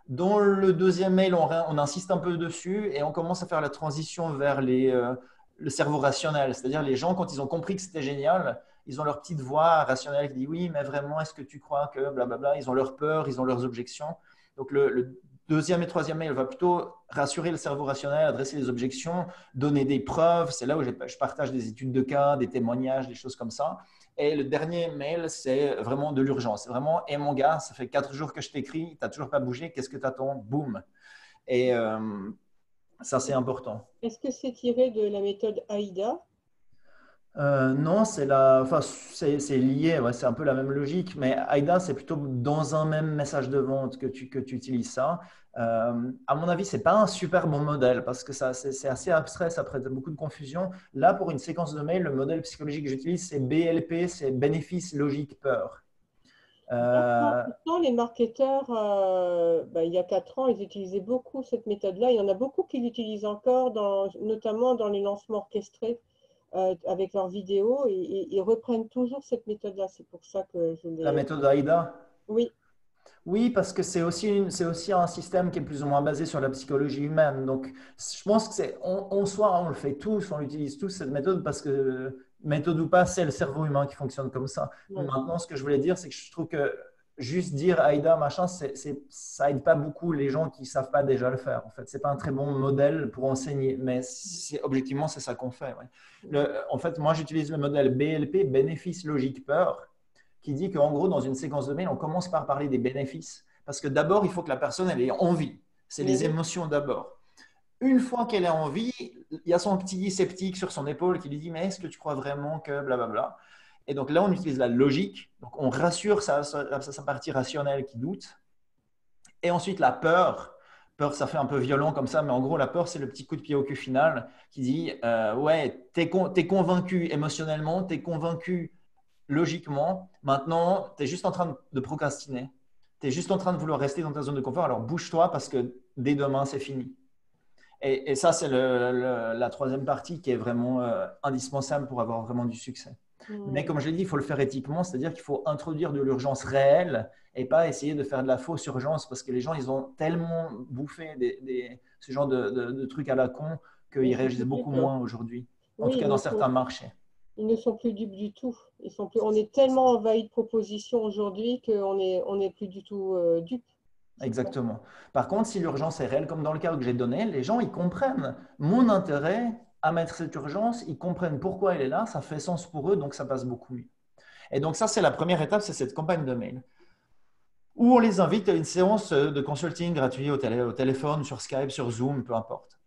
Dans le deuxième mail, on insiste un peu dessus et on commence à faire la transition vers le cerveau rationnel. C'est-à-dire les gens, quand ils ont compris que c'était génial, ils ont leur petite voix rationnelle qui dit oui, mais vraiment, est-ce que tu crois que blablabla. Ils ont leurs peurs, ils ont leurs objections. Donc le deuxième et troisième mail va plutôt rassurer le cerveau rationnel, adresser les objections, donner des preuves. C'est là où je partage des études de cas, des témoignages, des choses comme ça. Et le dernier mail, c'est vraiment de l'urgence. C'est vraiment, et mon gars, ça fait 4 jours que je t'écris, tu n'as toujours pas bougé, qu'est-ce que tu attends? Boum. Et ça, c'est important. Est-ce que c'est tiré de la méthode AIDA? Non, c'est lié, ouais, c'est un peu la même logique, mais AIDA, c'est plutôt dans un même message de vente que tu utilises ça. À mon avis, c'est pas un super bon modèle parce que c'est assez abstrait, ça prête beaucoup de confusion. Là, pour une séquence de mail, le modèle psychologique que j'utilise, c'est BLP, c'est bénéfice, logique, peur. Pourtant, les marketeurs, il y a 4 ans, ils utilisaient beaucoup cette méthode-là. Il y en a beaucoup qui l'utilisent encore, notamment dans les lancements orchestrés avec leurs vidéos. Et ils reprennent toujours cette méthode-là. C'est pour ça que je l'ai. La méthode AIDA? Oui. Oui, parce que c'est aussi un système qui est plus ou moins basé sur la psychologie humaine. Donc, je pense que en soi, on le fait tous, on utilise tous cette méthode parce que, méthode ou pas, c'est le cerveau humain qui fonctionne comme ça. Ouais. Maintenant, ce que je voulais dire, c'est que je trouve que juste dire AIDA, machin, ça aide pas beaucoup les gens qui savent pas déjà le faire. En fait, c'est pas un très bon modèle pour enseigner, mais objectivement, c'est ça qu'on fait. Ouais. En fait, moi, j'utilise le modèle BLP, bénéfice, logique, peur, qui dit qu'en gros, dans une séquence de mail, on commence par parler des bénéfices. Parce que d'abord, il faut que la personne elle ait envie. C'est les émotions d'abord. Une fois qu'elle a envie, il y a son petit sceptique sur son épaule qui lui dit « Mais est-ce que tu crois vraiment que blablabla ?» Et donc là, on utilise la logique. Donc, on rassure sa partie rationnelle qui doute. Et ensuite, la peur. Peur, ça fait un peu violent comme ça, mais en gros, la peur, c'est le petit coup de pied au cul final qui dit ouais, t'es convaincu émotionnellement, t'es convaincu logiquement. Maintenant, tu es juste en train de procrastiner. Tu es juste en train de vouloir rester dans ta zone de confort. Alors bouge-toi parce que dès demain, c'est fini. Et ça, c'est la troisième partie qui est vraiment indispensable pour avoir vraiment du succès. Mais comme je l'ai dit, il faut le faire éthiquement, c'est-à-dire qu'il faut introduire de l'urgence réelle et pas essayer de faire de la fausse urgence parce que les gens, ils ont tellement bouffé ce genre de trucs à la con qu'ils réagissent beaucoup moins aujourd'hui, en tout Oui, cas dans certains marchés. ils ne sont plus dupes du tout. On est tellement envahi de propositions aujourd'hui on n'est plus du tout dupes. Exactement. Par contre, si l'urgence est réelle, comme dans le cas que j'ai donné, les gens, ils comprennent mon intérêt à mettre cette urgence, ils comprennent pourquoi elle est là, ça fait sens pour eux, donc ça passe beaucoup mieux. Et donc ça, c'est la première étape, c'est cette campagne de mail, où on les invite à une séance de consulting gratuit au téléphone, sur Skype, sur Zoom, peu importe.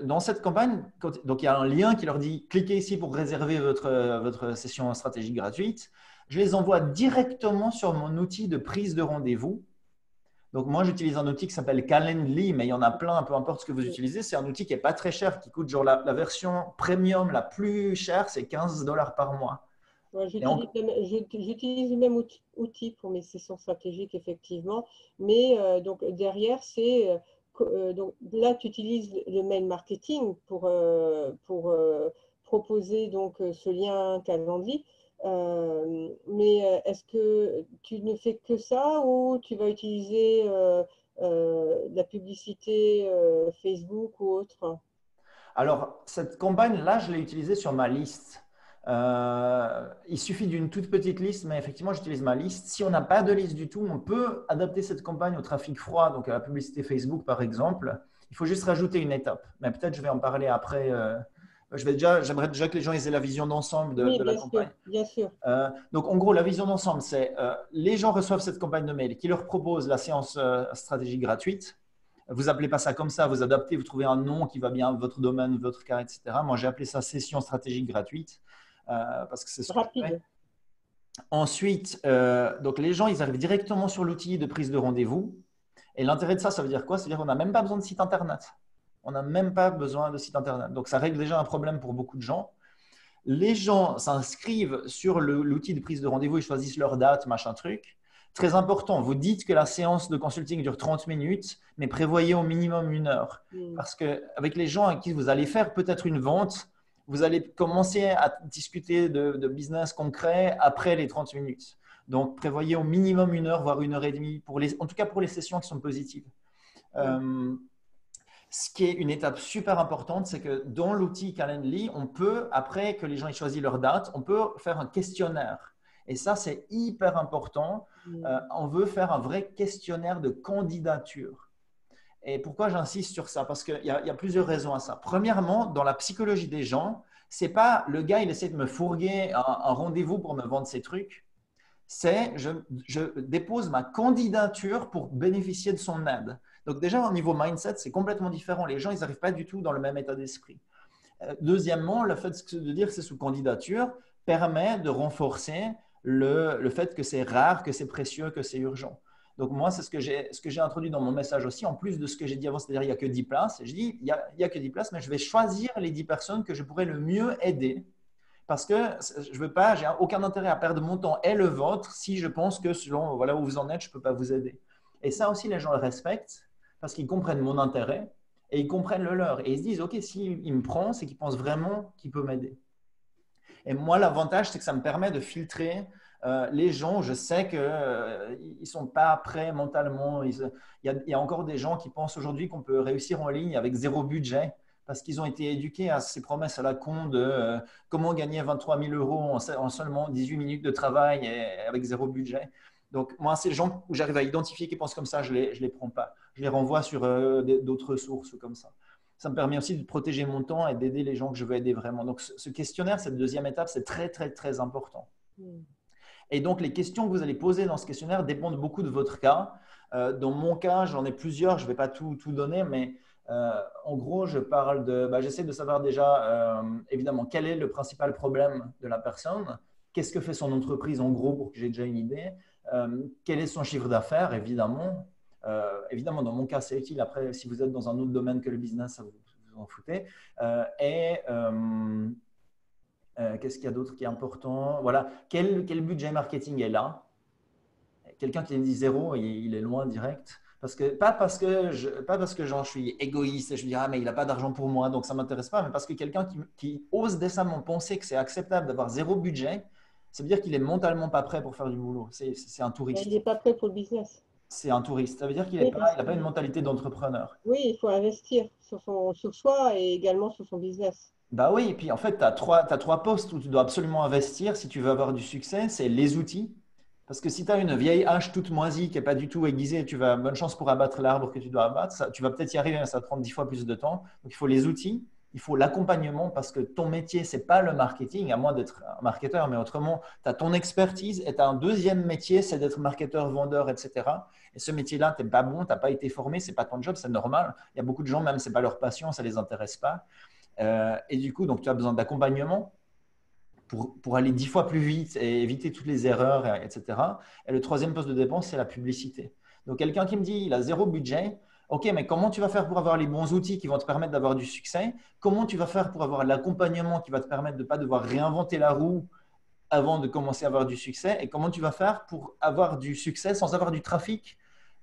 Dans cette campagne, donc il y a un lien qui leur dit cliquez ici pour réserver votre session stratégique gratuite. Je les envoie directement sur mon outil de prise de rendez-vous. Donc moi, j'utilise un outil qui s'appelle Calendly, mais il y en a plein, peu importe ce que vous utilisez. C'est un outil qui n'est pas très cher, qui coûte genre la version premium la plus chère, c'est 15 dollars par mois. Ouais, j'utilise le même outil pour mes sessions stratégiques, effectivement. Mais donc derrière, donc là, tu utilises le mail marketing pour proposer donc ce lien Calendly. Mais est-ce que tu ne fais que ça ou tu vas utiliser la publicité Facebook ou autre? Alors, cette campagne-là, je l'ai utilisée sur ma liste. Il suffit d'une toute petite liste, mais effectivement, j'utilise ma liste. Si on n'a pas de liste du tout, on peut adapter cette campagne au trafic froid, donc à la publicité Facebook, par exemple. Il faut juste rajouter une étape. Mais peut-être je vais en parler après. J'aimerais déjà que les gens aient la vision d'ensemble Oui, de la campagne. bien sûr. Donc, en gros, la vision d'ensemble, c'est les gens reçoivent cette campagne de mail qui leur propose la séance stratégique gratuite. Vous appelez pas ça comme ça, vous adaptez, vous trouvez un nom qui va bien à votre domaine, votre cas, etc. Moi, j'ai appelé ça session stratégique gratuite parce que c'est ce que je fais. Rapide. Ensuite, donc les gens, ils arrivent directement sur l'outil de prise de rendez-vous. Et l'intérêt de ça, ça veut dire quoi? C'est-à-dire qu'on n'a même pas besoin de site internet. On n'a même pas besoin de site internet. Donc, ça règle déjà un problème pour beaucoup de gens. Les gens s'inscrivent sur l'outil de prise de rendez-vous, ils choisissent leur date, machin truc. Très important, vous dites que la séance de consulting dure 30 minutes, mais prévoyez au minimum 1 heure. Parce qu'avec les gens à qui vous allez faire peut-être une vente, vous allez commencer à discuter de business concret après les 30 minutes. Donc, prévoyez au minimum 1 heure, voire 1 heure et demie, en tout cas pour les sessions qui sont positives. Ce qui est une étape super importante, c'est que dans l'outil Calendly, on peut, après que les gens aient choisi leur date, on peut faire un questionnaire. Et ça, c'est hyper important. On veut faire un vrai questionnaire de candidature. Et pourquoi j'insiste sur ça? Parce qu'il y a plusieurs raisons à ça. Premièrement, dans la psychologie des gens, c'est pas le gars, il essaie de me fourguer un rendez-vous pour me vendre ses trucs. C'est je dépose ma candidature pour bénéficier de son aide. Donc déjà, au niveau mindset, c'est complètement différent. Les gens, ils n'arrivent pas du tout dans le même état d'esprit. Deuxièmement, le fait de dire que c'est sous candidature permet de renforcer le fait que c'est rare, que c'est précieux, que c'est urgent. Donc moi, c'est ce que j'ai introduit dans mon message aussi, en plus de ce que j'ai dit avant, c'est-à-dire il n'y a que 10 places. Je dis, il n'y a que 10 places, mais je vais choisir les 10 personnes que je pourrais le mieux aider. Parce que je veux pas, j'ai aucun intérêt à perdre mon temps et le vôtre si je pense que selon voilà, où vous en êtes, je ne peux pas vous aider. Et ça aussi, les gens le respectent parce qu'ils comprennent mon intérêt et ils comprennent le leur. Et ils se disent, OK, s'il me prend, c'est qu'il pense vraiment qu'il peut m'aider. Et moi, l'avantage, c'est que ça me permet de filtrer les gens. Je sais qu'ils ne sont pas prêts mentalement. Il y a encore des gens qui pensent aujourd'hui qu'on peut réussir en ligne avec zéro budget parce qu'ils ont été éduqués à ces promesses à la con de comment gagner 23 000 euros en seulement 18 minutes de travail et avec zéro budget. Donc, moi, ces gens où j'arrive à identifier qui pensent comme ça, je ne les prends pas. Je les renvoie sur d'autres sources comme ça. Ça me permet aussi de protéger mon temps et d'aider les gens que je veux aider vraiment. Donc, ce questionnaire, cette deuxième étape, c'est très, très, très important. Et donc, les questions que vous allez poser dans ce questionnaire dépendent beaucoup de votre cas. Dans mon cas, j'en ai plusieurs. Je ne vais pas tout donner, mais en gros, j'essaie de savoir déjà, évidemment, quel est le principal problème de la personne. Qu'est-ce que fait son entreprise, en gros, pour que j'ai déjà une idée. Quel est son chiffre d'affaires, évidemment. Évidemment, dans mon cas, c'est utile. Après, si vous êtes dans un autre domaine que le business, ça vous en foutez. Qu'est-ce qu'il y a d'autre qui est important? Voilà, quel budget marketing est là? Quelqu'un qui me dit zéro, il est loin direct. Pas parce que genre, je suis égoïste et je me dis, ah, mais il n'a pas d'argent pour moi, donc ça ne m'intéresse pas, mais parce que quelqu'un qui ose décemment penser que c'est acceptable d'avoir zéro budget, ça veut dire qu'il est mentalement pas prêt pour faire du boulot. C'est un Il touriste. n'est pas prêt pour le business. C'est un touriste. Ça veut dire qu'il Oui, n'a pas une mentalité d'entrepreneur. oui, il faut investir sur soi et également sur son business. Bah oui, et puis en fait, tu as trois postes où tu dois absolument investir si tu veux avoir du succès. C'est les outils. Parce que si tu as une vieille hache toute moisie qui n'est pas du tout aiguisée, bonne chance pour abattre l'arbre que tu dois abattre. Tu vas peut-être y arriver, mais ça va te prendre 10 fois plus de temps. Donc il faut les outils, il faut l'accompagnement parce que ton métier, ce n'est pas le marketing, à moins d'être un marketeur, mais autrement, tu as ton expertise et tu as un deuxième métier, c'est d'être marketeur, vendeur, etc. Et ce métier-là, tu n'es pas bon, tu n'as pas été formé, ce n'est pas ton job, c'est normal. Il y a beaucoup de gens, même, ce n'est pas leur passion, ça ne les intéresse pas. Et du coup, donc, tu as besoin d'accompagnement pour aller 10 fois plus vite et éviter toutes les erreurs, etc. Et le troisième poste de dépense, c'est la publicité. Donc, quelqu'un qui me dit, il a zéro budget, OK, mais comment tu vas faire pour avoir les bons outils qui vont te permettre d'avoir du succès? Comment tu vas faire pour avoir l'accompagnement qui va te permettre de ne pas devoir réinventer la roue avant de commencer à avoir du succès? Et comment tu vas faire pour avoir du succès sans avoir du trafic?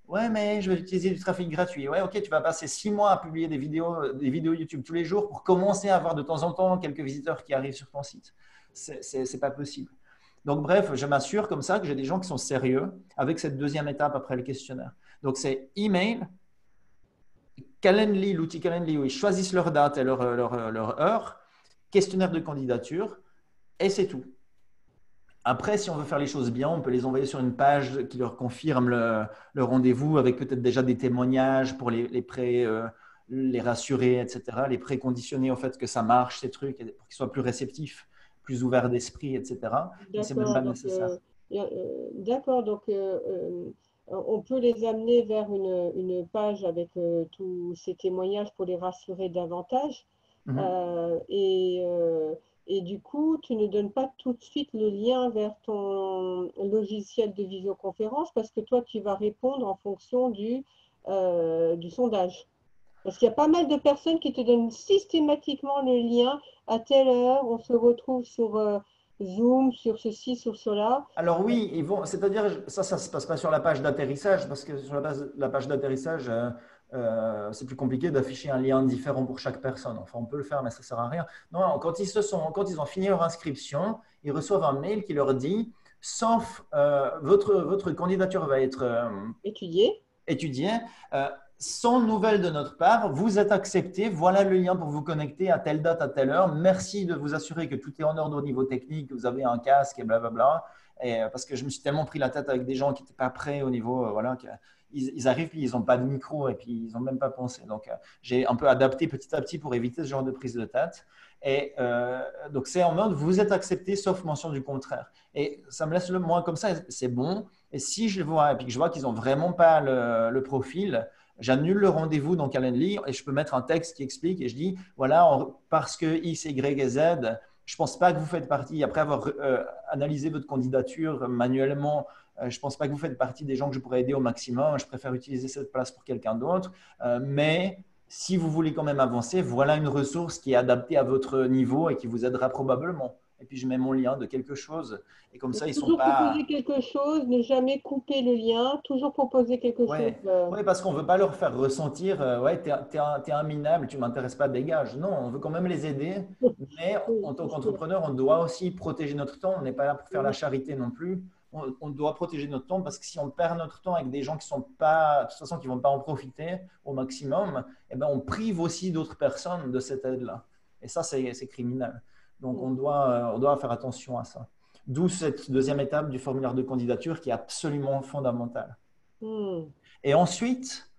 Ouais, mais je vais utiliser du trafic gratuit. Ouais, OK, tu vas passer 6 mois à publier des vidéos YouTube tous les jours pour commencer à avoir de temps en temps quelques visiteurs qui arrivent sur ton site. C'est pas possible. Donc, bref, je m'assure comme ça que j'ai des gens qui sont sérieux avec cette deuxième étape après le questionnaire. Donc, c'est email, Calendly, l'outil Calendly où ils choisissent leur date et leur heure, questionnaire de candidature, et c'est tout. Après, si on veut faire les choses bien, on peut les envoyer sur une page qui leur confirme le rendez-vous avec peut-être déjà des témoignages pour les rassurer, etc., les préconditionner au fait que ça marche, ces trucs, pour qu'ils soient plus réceptifs, plus ouverts d'esprit, etc. Mais c'est même pas nécessaire. D'accord, donc on peut les amener vers une page avec tous ces témoignages pour les rassurer davantage. Et du coup, tu ne donnes pas tout de suite le lien vers ton logiciel de visioconférence parce que toi, tu vas répondre en fonction du sondage. Parce qu'il y a pas mal de personnes qui te donnent systématiquement le lien à telle heure, on se retrouve sur Zoom, sur ceci, sur cela. Alors oui, c'est-à-dire ça se passe pas sur la page d'atterrissage parce que sur la page d'atterrissage, c'est plus compliqué d'afficher un lien différent pour chaque personne. Enfin, on peut le faire, mais ça sert à rien. Non, quand ils ont fini leur inscription, ils reçoivent un mail qui leur dit, sauf votre candidature va être étudiée. Sans nouvelles de notre part, vous êtes accepté. Voilà le lien pour vous connecter à telle date, à telle heure. Merci de vous assurer que tout est en ordre au niveau technique, que vous avez un casque et blablabla. Parce que je me suis tellement pris la tête avec des gens qui n'étaient pas prêts au niveau, voilà, ils arrivent puis ils n'ont pas de micro et puis ils n'ont même pas pensé. Donc, j'ai un peu adapté petit à petit pour éviter ce genre de prise de tête. Et donc, c'est en mode, vous êtes accepté sauf mention du contraire. Et ça me laisse le moins comme ça, c'est bon. Et si je le vois et puis que je vois qu'ils n'ont vraiment pas le profil, j'annule le rendez-vous dans Calendly et je peux mettre un texte qui explique et je dis, voilà, parce que X, Y et Z, je ne pense pas que vous faites partie, après avoir analysé votre candidature manuellement, je ne pense pas que vous faites partie des gens que je pourrais aider au maximum. Je préfère utiliser cette place pour quelqu'un d'autre. Mais si vous voulez quand même avancer, voilà une ressource qui est adaptée à votre niveau et qui vous aidera probablement. Et puis, je mets mon lien de quelque chose. Et comme ça, ils sont pas… Toujours proposer quelque chose, ne jamais couper le lien, toujours proposer quelque chose. Oui, parce qu'on ne veut pas leur faire ressentir ouais, t'es un minable, tu ne m'intéresses pas, dégage. Non, on veut quand même les aider. Mais en tant qu'entrepreneur, on doit aussi protéger notre temps. On n'est pas là pour faire la charité non plus. On doit protéger notre temps parce que si on perd notre temps avec des gens qui sont pas, de toute façon, qui ne vont pas en profiter au maximum, eh ben, on prive aussi d'autres personnes de cette aide-là. Et ça, c'est criminel. Donc, on doit faire attention à ça. D'où cette deuxième étape du formulaire de candidature qui est absolument fondamentale. Et ensuite,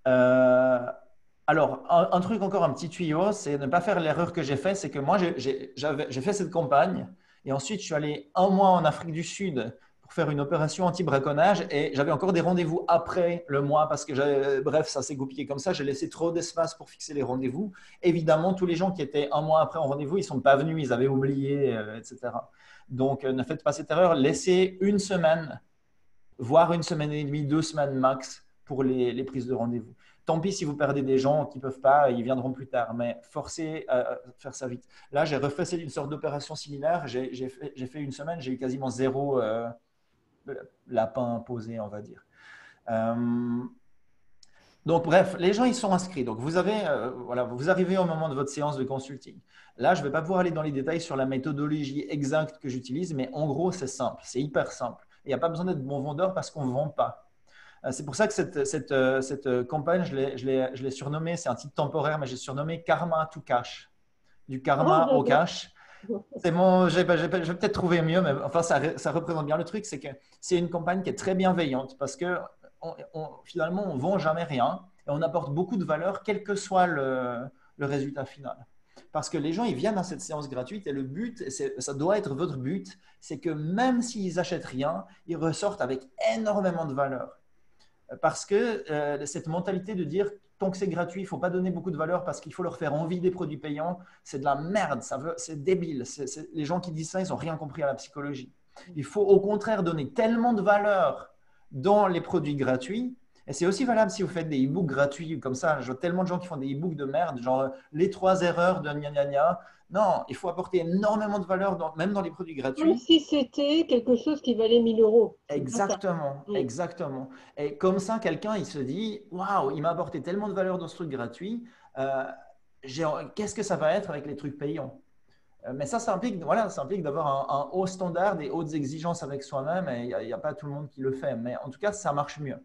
alors, un truc encore, un petit tuyau, c'est ne pas faire l'erreur que j'ai fait, c'est que moi, j'ai fait cette campagne et ensuite, je suis allé un mois en Afrique du Sud pour faire une opération anti-braconnage et j'avais encore des rendez-vous après le mois parce que, bref, ça s'est goupillé comme ça, j'ai laissé trop d'espace pour fixer les rendez-vous. Évidemment, tous les gens qui étaient un mois après en rendez-vous, ils ne sont pas venus, ils avaient oublié, etc. Donc, ne faites pas cette erreur, laissez une semaine, voire une semaine et demie, 2 semaines max pour les prises de rendez-vous. Tant pis si vous perdez des gens qui ne peuvent pas, ils viendront plus tard, mais forcez à faire ça vite. Là, j'ai refait une sorte d'opération similaire. J'ai fait une semaine, j'ai eu quasiment zéro lapin posé, on va dire. Donc, bref, les gens, ils sont inscrits. Donc, voilà, vous arrivez au moment de votre séance de consulting. Là, je ne vais pas pouvoir aller dans les détails sur la méthodologie exacte que j'utilise, mais en gros, c'est simple, c'est hyper simple. Il n'y a pas besoin d'être bon vendeur parce qu'on ne vend pas. C'est pour ça que cette campagne, je l'ai surnommée, c'est un titre temporaire, mais j'ai surnommé Karma to Cash. Du karma au cash. C'est mon, je vais peut-être trouver mieux, mais enfin, ça représente bien le truc. C'est que c'est une campagne qui est très bienveillante parce que finalement, on ne vend jamais rien et on apporte beaucoup de valeur, quel que soit le résultat final. Parce que les gens, ils viennent à cette séance gratuite et le but, ça doit être votre but, c'est que même s'ils n'achètent rien, ils ressortent avec énormément de valeur. Parce que cette mentalité de dire tant que c'est gratuit, il ne faut pas donner beaucoup de valeur parce qu'il faut leur faire envie des produits payants, c'est de la merde, c'est débile. Les gens qui disent ça, ils n'ont rien compris à la psychologie. Il faut au contraire donner tellement de valeur dans les produits gratuits. Et c'est aussi valable si vous faites des e-books gratuits comme ça. Je vois tellement de gens qui font des e-books de merde, genre les 3 erreurs de gna gna gna. Non, il faut apporter énormément de valeur, même dans les produits gratuits. Comme si c'était quelque chose qui valait 1000 euros. Exactement, exactement. Et comme ça, quelqu'un, il se dit, waouh, il m'a apporté tellement de valeur dans ce truc gratuit. euh, Qu'est-ce que ça va être avec les trucs payants? Mais ça implique, voilà, ça implique d'avoir un haut standard, des hautes exigences avec soi-même. Et il n'y a pas tout le monde qui le fait. Mais en tout cas, ça marche mieux.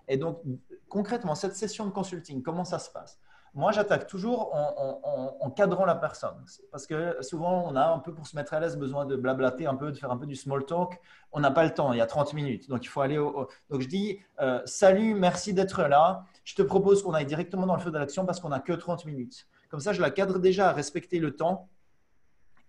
Et donc, concrètement, cette session de consulting, comment ça se passe? Moi, j'attaque toujours en cadrant la personne. Parce que souvent, on a un peu, pour se mettre à l'aise, besoin de blablater un peu, de faire un peu du small talk. On n'a pas le temps, il y a 30 minutes. Donc, il faut aller Donc, je dis, salut, merci d'être là. Je te propose qu'on aille directement dans le feu de l'action parce qu'on n'a que 30 minutes. Comme ça, je la cadre déjà à respecter le temps.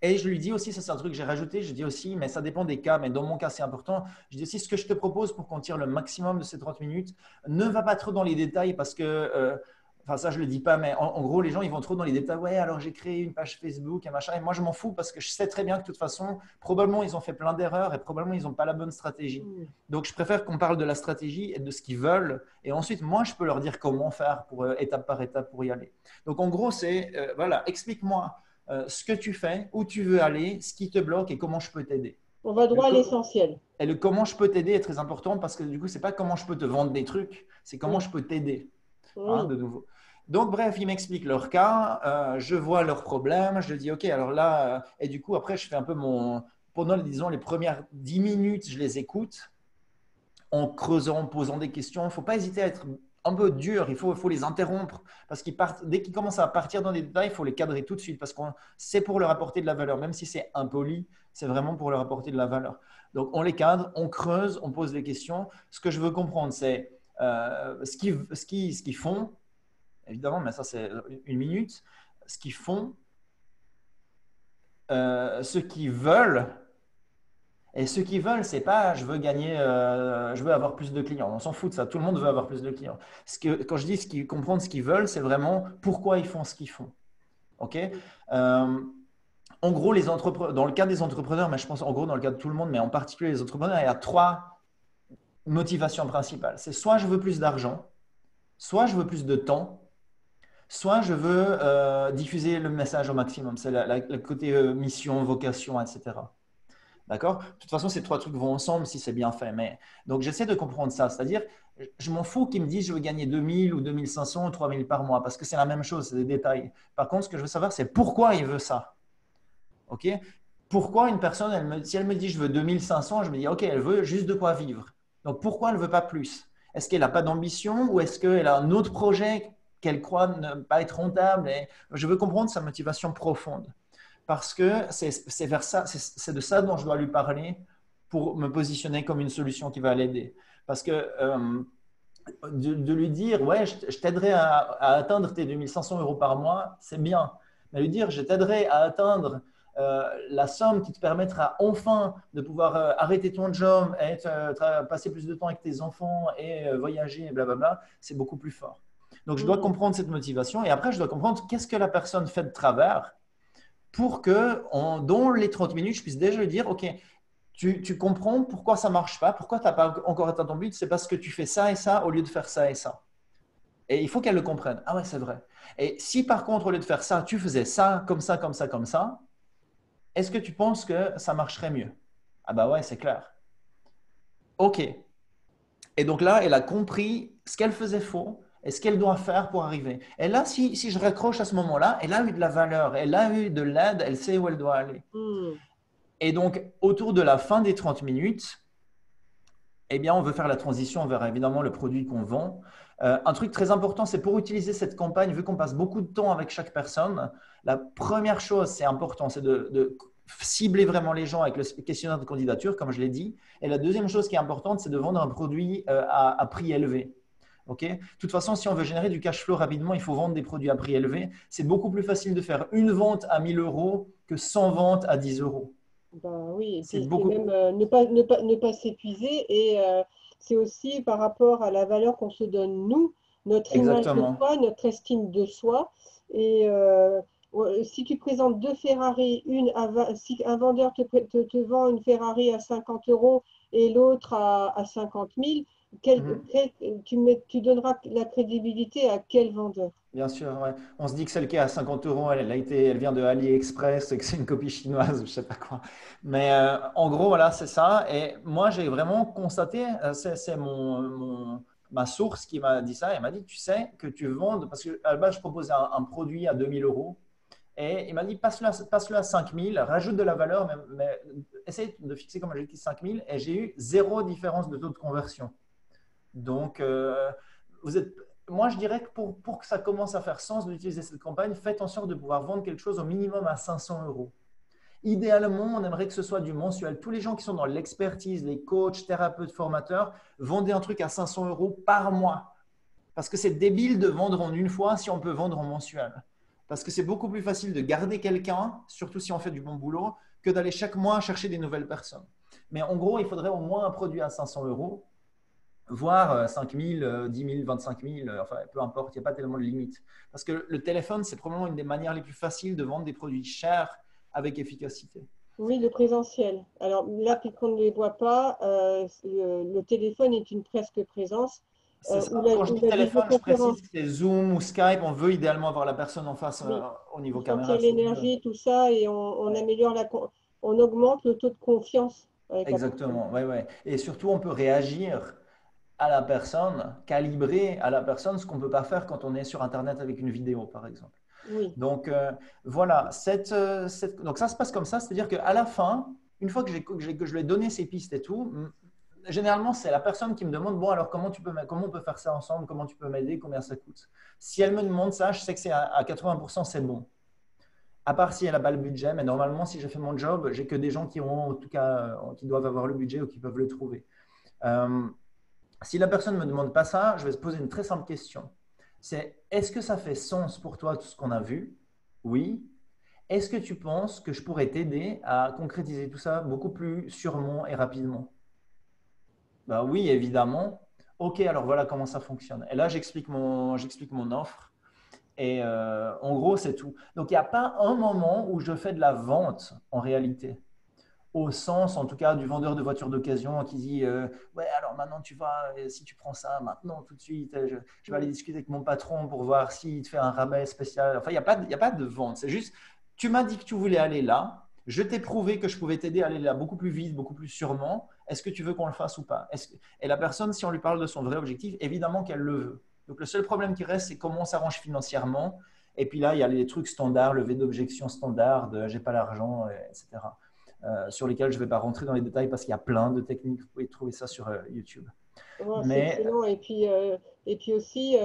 Et je lui dis aussi, ça c'est un truc que j'ai rajouté, je dis aussi, mais ça dépend des cas, mais dans mon cas c'est important, je dis aussi ce que je te propose pour qu'on tire le maximum de ces 30 minutes, ne va pas trop dans les détails parce que, enfin ça je ne le dis pas, mais en gros les gens ils vont trop dans les détails, ouais alors j'ai créé une page Facebook et machin, et moi je m'en fous parce que je sais très bien que de toute façon, probablement ils ont fait plein d'erreurs et probablement ils n'ont pas la bonne stratégie. Donc je préfère qu'on parle de la stratégie et de ce qu'ils veulent, et ensuite moi je peux leur dire comment faire pour étape par étape pour y aller. Donc en gros c'est, voilà, explique-moi ce que tu fais, où tu veux aller, ce qui te bloque et comment je peux t'aider. On va droit à l'essentiel. Et le comment je peux t'aider est très important parce que du coup, ce n'est pas comment je peux te vendre des trucs, c'est comment je peux t'aider. Hein, de nouveau. Donc, bref, ils m'expliquent leur cas, je vois leurs problèmes, je dis, OK, alors là, et du coup, après, je fais un peu pendant, disons, les premières 10 minutes, je les écoute en creusant, en posant des questions. Il ne faut pas hésiter à être un peu dur, il faut les interrompre parce dès qu'ils commencent à partir dans des détails, il faut les cadrer tout de suite parce que c'est pour leur apporter de la valeur, même si c'est impoli, c'est vraiment pour leur apporter de la valeur. Donc on les cadre, on creuse, on pose des questions. Ce que je veux comprendre, c'est ce qu'ils font, évidemment, mais ça c'est une minute, ce qu'ils font, ce qu'ils veulent. Et ce qu'ils veulent, c'est pas je veux gagner, je veux avoir plus de clients. On s'en fout de ça. Tout le monde veut avoir plus de clients. Quand je dis comprendre ce qu'ils veulent, c'est vraiment pourquoi ils font ce qu'ils font. OK? En gros, dans le cas des entrepreneurs, mais je pense en gros dans le cas de tout le monde, mais en particulier les entrepreneurs, il y a 3 motivations principales. C'est soit je veux plus d'argent, soit je veux plus de temps, soit je veux diffuser le message au maximum. C'est le côté mission, vocation, etc. D'accord? De toute façon, ces 3 trucs vont ensemble si c'est bien fait. Donc, j'essaie de comprendre ça. C'est-à-dire, je m'en fous qu'ils me disent je veux gagner 2000 ou 2500 ou 3000 par mois parce que c'est la même chose, c'est des détails. Par contre, ce que je veux savoir, c'est pourquoi il veut ça. OK? Pourquoi une personne, si elle me dit je veux 2500, je me dis OK, elle veut juste de quoi vivre. Donc, pourquoi elle ne veut pas plus? Est-ce qu'elle n'a pas d'ambition ou est-ce qu'elle a un autre projet qu'elle croit ne pas être rentable? Et je veux comprendre sa motivation profonde. Parce que c'est vers ça, c'est de ça dont je dois lui parler pour me positionner comme une solution qui va l'aider. Parce que de lui dire, ouais, je t'aiderai à atteindre tes 2500 euros par mois, c'est bien. Mais lui dire, je t'aiderai à atteindre la somme qui te permettra enfin de pouvoir arrêter ton job, et passer plus de temps avec tes enfants et voyager, et blablabla, c'est beaucoup plus fort. Donc, je dois comprendre cette motivation et après, je dois comprendre qu'est-ce que la personne fait de travers pour que, dans les 30 minutes, je puisse déjà lui dire, OK, Tu comprends pourquoi ça ne marche pas, pourquoi tu n'as pas encore atteint ton but, c'est parce que tu fais ça et ça au lieu de faire ça et ça. Et il faut qu'elle le comprenne. Ah ouais, c'est vrai. Et si par contre, au lieu de faire ça, tu faisais ça, comme ça, comme ça, comme ça, est-ce que tu penses que ça marcherait mieux? Ah bah ouais, c'est clair. OK. Et donc là, elle a compris ce qu'elle faisait faux et ce qu'elle doit faire pour arriver. Et là, si je raccroche à ce moment-là, elle a eu de la valeur, elle a eu de l'aide, elle sait où elle doit aller. Et donc, autour de la fin des 30 minutes, eh bien, on veut faire la transition vers évidemment le produit qu'on vend. Un truc très important, c'est pour utiliser cette campagne, vu qu'on passe beaucoup de temps avec chaque personne, la première chose, c'est important, c'est de cibler vraiment les gens avec le questionnaire de candidature, comme je l'ai dit. Et la deuxième chose qui est importante, c'est de vendre un produit à prix élevé. Ok. De toute façon, si on veut générer du cash flow rapidement, il faut vendre des produits à prix élevé. C'est beaucoup plus facile de faire une vente à 1000 euros que 100 ventes à 10 euros. Ben oui, et C'est puis c'est beaucoup. même ne pas s'épuiser et c'est aussi par rapport à la valeur qu'on se donne nous, notre image de Exactement. soi, notre estime de soi. Et ouais, si tu présentes deux Ferrari, si un vendeur te vend une Ferrari à 50 euros et l'autre à 50 000, Mhm. tu donneras la crédibilité à quel vendeur? Bien sûr, ouais. On se dit que celle qui est à 50 euros, elle vient de AliExpress, et que c'est une copie chinoise ou je sais pas quoi. Mais en gros, voilà, c'est ça. Et moi, j'ai vraiment constaté, c'est ma source qui m'a dit ça. Elle m'a dit, tu sais que tu vends, parce qu'à la base, je proposais un produit à 2000 euros. Et il m'a dit, passe-le à 5000, rajoute de la valeur, mais essaye de fixer comme objectif 5000. Et j'ai eu zéro différence de taux de conversion. Donc, vous êtes, moi, je dirais que pour que ça commence à faire sens d'utiliser cette campagne, faites en sorte de pouvoir vendre quelque chose au minimum à 500 euros. Idéalement, on aimerait que ce soit du mensuel. Tous les gens qui sont dans l'expertise, les coachs, thérapeutes, formateurs, vendez un truc à 500 euros par mois. Parce que c'est débile de vendre en une fois si on peut vendre en mensuel. Parce que c'est beaucoup plus facile de garder quelqu'un, surtout si on fait du bon boulot, que d'aller chaque mois chercher des nouvelles personnes. Mais en gros, il faudrait au moins un produit à 500 euros, voire 5 000, 10 000, 25 000, enfin peu importe, il n'y a pas tellement de limite. Parce que le téléphone, c'est probablement une des manières les plus faciles de vendre des produits chers avec efficacité. Oui, le présentiel. Alors là, puisqu'on ne les voit pas, le téléphone est une presque présence C'est ou ça. la, Quand je ou dis la téléphone, je précise visioconférence. que c'est Zoom ou Skype. On veut idéalement avoir la personne en face Oui, au il niveau sentir caméra, c'est mieux. l'énergie, tout ça, et on Ouais. améliore on augmente le taux de confiance avec la personne. Exactement, ouais, ouais. Et surtout, on peut réagir à la personne, calibrer à la personne ce qu'on ne peut pas faire quand on est sur Internet avec une vidéo, par exemple. Oui, Donc voilà, donc ça se passe comme ça, c'est-à-dire qu'à la fin, une fois que je lui ai donné ces pistes et tout, généralement c'est la personne qui me demande, bon alors comment on peut faire ça ensemble, comment tu peux m'aider, combien ça coûte. Si elle me demande ça, je sais que c'est à 80% c'est bon. À part si elle n'a pas le budget, mais normalement si j'ai fait mon job, j'ai que des gens qui ont, en tout cas, qui doivent avoir le budget ou qui peuvent le trouver. Euh, Si la personne ne me demande pas ça, je vais se poser une très simple question. C'est est-ce que ça fait sens pour toi tout ce qu'on a vu? Oui. Est-ce que tu penses que je pourrais t'aider à concrétiser tout ça beaucoup plus sûrement et rapidement? Ben oui, évidemment. Ok, alors voilà comment ça fonctionne. Et là, j'explique mon offre. Et en gros, c'est tout. Donc, il n'y a pas un moment où je fais de la vente en réalité, au sens en tout cas du vendeur de voitures d'occasion qui dit ouais alors maintenant tu vas si tu prends ça maintenant tout de suite je vais aller oui. discuter avec mon patron pour voir s'il te fait un rabais spécial, enfin il y a pas de vente, c'est juste tu m'as dit que tu voulais aller là, je t'ai prouvé que je pouvais t'aider à aller là beaucoup plus vite, beaucoup plus sûrement, est-ce que tu veux qu'on le fasse ou pas? Et la personne, si on lui parle de son vrai objectif, évidemment qu'elle le veut. Donc le seul problème qui reste, c'est comment on s'arrange financièrement. Et puis là, il y a les trucs standards, levée d'objection standard, j'ai pas l'argent, etc. Sur lesquels je ne vais pas rentrer dans les détails parce qu'il y a plein de techniques. Vous pouvez trouver ça sur YouTube. Oh, c'est Mais excellent. Et puis aussi,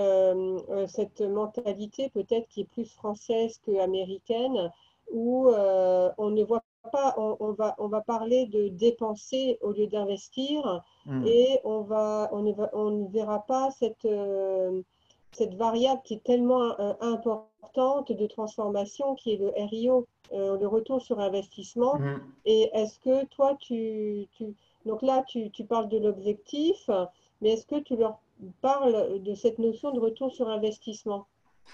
cette mentalité peut-être qui est plus française qu'américaine, où on ne voit pas, on va parler de dépenser au lieu d'investir, hmm, et on ne verra pas cette variable qui est tellement importante de transformation, qui est le RIO, le retour sur investissement. hmm. Et est-ce que toi, donc là, tu parles de l'objectif. Mais est-ce que tu leur parles de cette notion de retour sur investissement?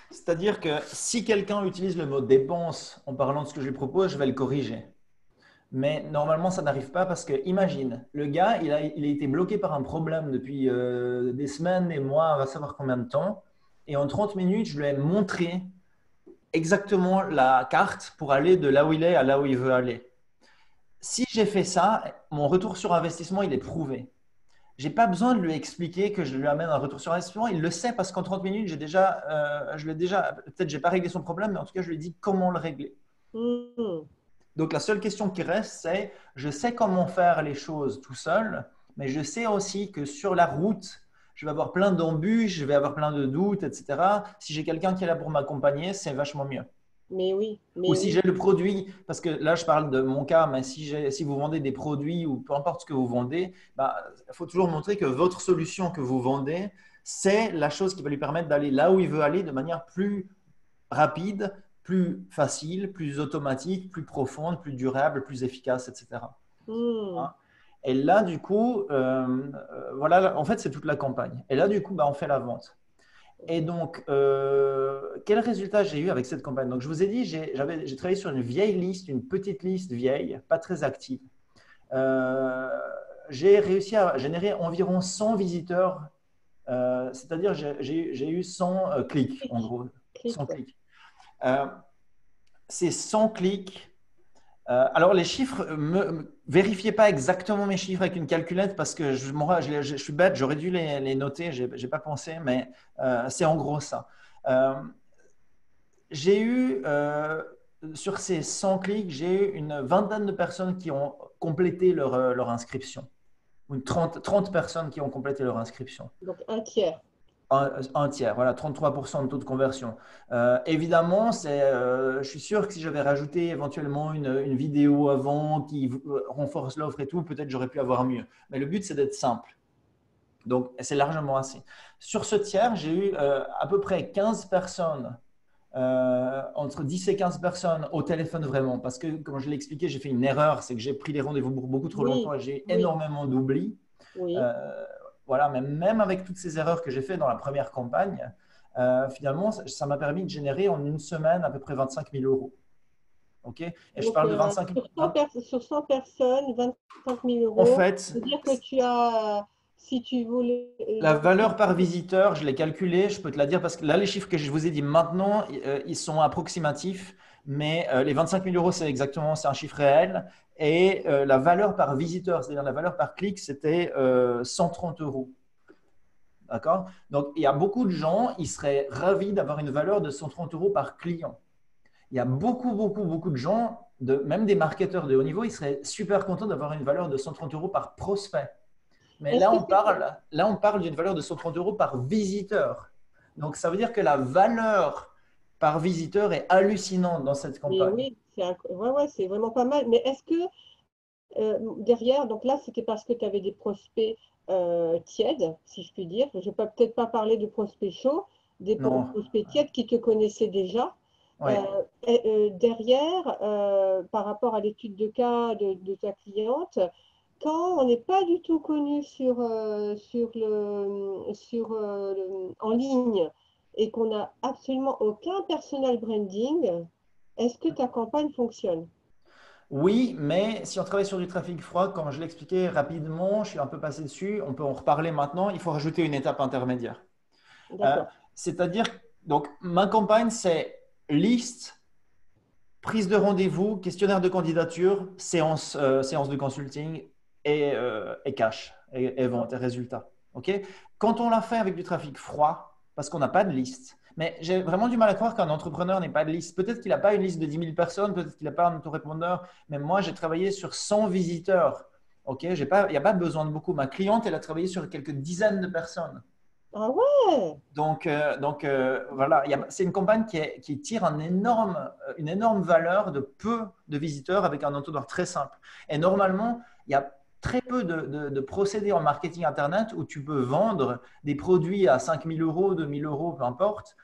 C'est-à-dire que si quelqu'un utilise le mot dépense en parlant de ce que je lui propose, je vais le corriger. Mais normalement, ça n'arrive pas parce que, imagine, le gars, il a été bloqué par un problème depuis des semaines, des mois, on va savoir combien de temps. Et en 30 minutes, je lui ai montré exactement la carte pour aller de là où il est à là où il veut aller. Si j'ai fait ça, mon retour sur investissement, il est prouvé. J'ai pas besoin de lui expliquer que je lui amène un retour sur investissement. Il le sait parce qu'en 30 minutes, je l'ai déjà, peut-être j'ai pas réglé son problème, mais en tout cas, je lui ai dit comment le régler. Mhm. Donc, la seule question qui reste, c'est je sais comment faire les choses tout seul, mais je sais aussi que sur la route, je vais avoir plein d'embûches, je vais avoir plein de doutes, etc. Si j'ai quelqu'un qui est là pour m'accompagner, c'est vachement mieux. Mais oui, Ou mais si oui. j'ai le produit, parce que là, je parle de mon cas, mais si vous vendez des produits ou peu importe ce que vous vendez, bah, il faut toujours montrer que votre solution que vous vendez, c'est la chose qui va lui permettre d'aller là où il veut aller de manière plus rapide, plus facile, plus automatique, plus profonde, plus durable, plus efficace, etc. Mhm. Hein. Et là, du coup, voilà, en fait, c'est toute la campagne. Et là, du coup, bah, on fait la vente. Et donc, quel résultat j'ai eu avec cette campagne? Donc, je vous ai dit, j'ai travaillé sur une vieille liste, une petite liste vieille, pas très active. Euh, j'ai réussi à générer environ 100 visiteurs, c'est-à-dire j'ai eu 100 clics, en Clic, gros, clic, 100 ouais. clics. Euh, Ces 100 clics, alors les chiffres, vérifiez pas exactement mes chiffres avec une calculette parce que je suis bête, j'aurais dû les noter, j'ai pas pensé, mais c'est en gros ça. Euh, J'ai eu, sur ces 100 clics, j'ai eu une vingtaine de personnes qui ont complété leur inscription. Ou 30 personnes qui ont complété leur inscription. Donc un tiers. Un tiers, voilà, 33% de taux de conversion. Évidemment, je suis sûr que si j'avais rajouté éventuellement une vidéo avant qui renforce l'offre et tout, peut-être j'aurais pu avoir mieux. Mais le but, c'est d'être simple. Donc, c'est largement assez. Sur ce tiers, j'ai eu à peu près 15 personnes, entre 10 et 15 personnes au téléphone vraiment. Parce que, comme je l'ai expliqué, j'ai fait une erreur, c'est que j'ai pris les rendez-vous pour beaucoup trop longtemps Oui, et j'ai oui, énormément d'oubli. oui. Euh, voilà, mais même avec toutes ces erreurs que j'ai fait dans la première campagne, finalement, ça m'a permis de générer en une semaine à peu près 25 000 euros. OK? Et je Donc parle de 25 000. sur 100 personnes, 25 000 En euros. fait, C'est-à-dire que tu as, si tu voulais, la si valeur par tu- visiteur, je l'ai calculée, je peux te la dire parce que là, les chiffres que je vous ai dit maintenant, ils sont approximatifs, mais les 25 000 euros, c'est un chiffre réel. Et la valeur par visiteur, c'est-à-dire la valeur par clic, c'était 130 euros. D'accord? Donc, il y a beaucoup de gens, ils seraient ravis d'avoir une valeur de 130 euros par client. Il y a beaucoup de gens, même des marketeurs de haut niveau, ils seraient super contents d'avoir une valeur de 130 euros par prospect. Mais Est-ce que c'est là, on parle d'une valeur de 130 euros par visiteur. Donc, ça veut dire que la valeur par visiteur est hallucinante dans cette mais campagne. oui, ouais, ouais, c'est vraiment pas mal. Mais est-ce que derrière, donc là, c'était parce que tu avais des prospects tièdes, si je puis dire. Je ne vais peut-être pas parler de prospects chauds, des Non, prospects tièdes qui te connaissaient déjà. oui. Derrière, par rapport à l'étude de cas de ta cliente, quand on n'est pas du tout connu en ligne et qu'on n'a absolument aucun personal branding, est-ce que ta campagne fonctionne? Oui, mais si on travaille sur du trafic froid, comme je l'expliquais rapidement, je suis un peu passé dessus, on peut en reparler maintenant, il faut rajouter une étape intermédiaire. Euh, D'accord. C'est-à-dire, donc, ma campagne, c'est liste, prise de rendez-vous, questionnaire de candidature, séance de consulting et cash, et vente et résultats. OK? Quand on l'a fait avec du trafic froid, parce qu'on n'a pas de liste, mais j'ai vraiment du mal à croire qu'un entrepreneur n'ait pas de liste. Peut-être qu'il n'a pas une liste de 10 000 personnes, peut-être qu'il n'a pas un autorépondeur, mais moi, j'ai travaillé sur 100 visiteurs. OK? Il n'y a pas besoin de beaucoup. Ma cliente, elle a travaillé sur quelques dizaines de personnes. Ah ouais, Voilà, c'est une campagne qui tire une énorme valeur de peu de visiteurs avec un entonnoir très simple. Et normalement, il y a très peu de procédés en marketing Internet où tu peux vendre des produits à 5 000 euros, 2 000 euros, peu importe,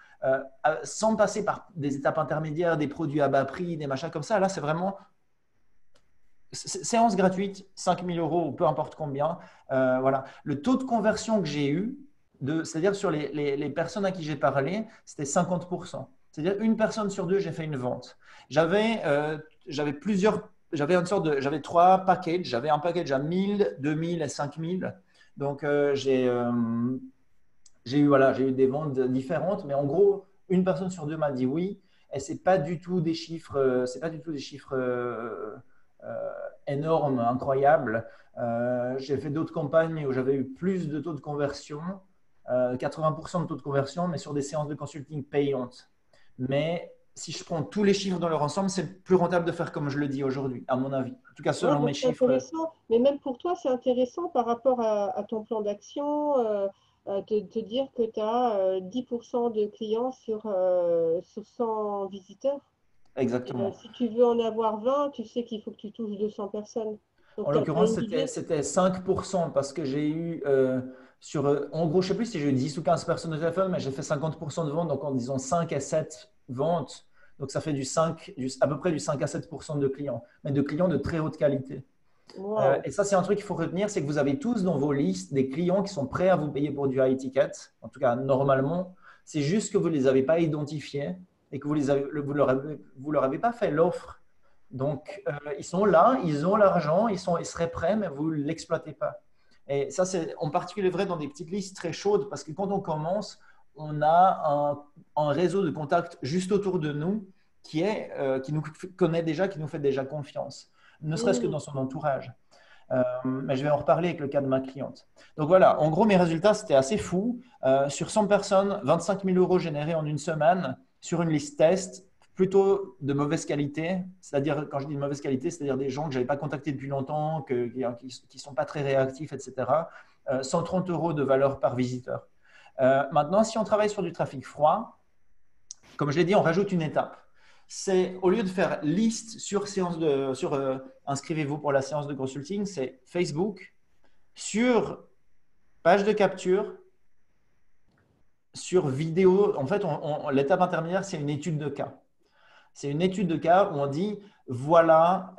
sans passer par des étapes intermédiaires, des produits à bas prix, des machins comme ça. Là, c'est vraiment séance gratuite, 5 000 euros ou peu importe combien. Voilà. Le taux de conversion que j'ai eu, c'est-à-dire sur les personnes à qui j'ai parlé, c'était 50%. C'est-à-dire une personne sur deux, j'ai fait une vente. J'avais plusieurs j'avais trois packages. J'avais un package à 1000, 2000 et 5000. Donc, j'ai eu des ventes différentes, mais en gros, une personne sur deux m'a dit oui. Et c'est pas du tout des chiffres, c'est pas du tout des chiffres euh, énormes, incroyables. J'ai fait d'autres campagnes où j'avais eu plus de taux de conversion, 80% de taux de conversion, mais sur des séances de consulting payantes. Mais si je prends tous les chiffres dans leur ensemble, c'est plus rentable de faire comme je le dis aujourd'hui, à mon avis. En tout cas, Ouais, selon donc mes c'est chiffres. intéressant. Mais même pour toi, c'est intéressant par rapport à ton plan d'action, te dire que tu as 10% de clients sur 100 visiteurs. Exactement. Si tu veux en avoir 20, tu sais qu'il faut que tu touches 200 personnes. Donc, En tu as l'occurrence, une idée. c'était 5% parce que j'ai eu en gros, je ne sais plus si j'ai eu 10 ou 15 personnes au téléphone, mais j'ai fait 50% de ventes, donc en disant 5 à 7 ventes. Donc ça fait à peu près du 5 à 7% de clients, mais de clients de très haute qualité. Waouh. Et ça, c'est un truc qu'il faut retenir, c'est que vous avez tous dans vos listes des clients qui sont prêts à vous payer pour du high ticket, en tout cas normalement. C'est juste que vous ne les avez pas identifiés et que vous leur avez pas fait l'offre. Donc, ils sont là, ils ont l'argent, ils seraient prêts, mais vous ne l'exploitez pas. Et ça, c'est en particulier vrai dans des petites listes très chaudes, parce que quand on commence, on a un réseau de contacts juste autour de nous qui nous connaît déjà, qui nous fait déjà confiance, ne serait-ce que Hmm. dans son entourage. Mais je vais en reparler avec le cas de ma cliente. Donc voilà, en gros, mes résultats, c'était assez fou. Sur 100 personnes, 25 000 euros générés en une semaine sur une liste test, plutôt de mauvaise qualité. C'est-à-dire, quand je dis de mauvaise qualité, c'est-à-dire des gens que je n'avais pas contactés depuis longtemps, qui ne sont pas très réactifs, etc. 130 euros de valeur par visiteur. Maintenant, si on travaille sur du trafic froid, comme je l'ai dit, on rajoute une étape. C'est au lieu de faire liste inscrivez-vous pour la séance de consulting, c'est Facebook sur page de capture, sur vidéo. En fait, l'étape intermédiaire, c'est une étude de cas. C'est une étude de cas où on dit voilà,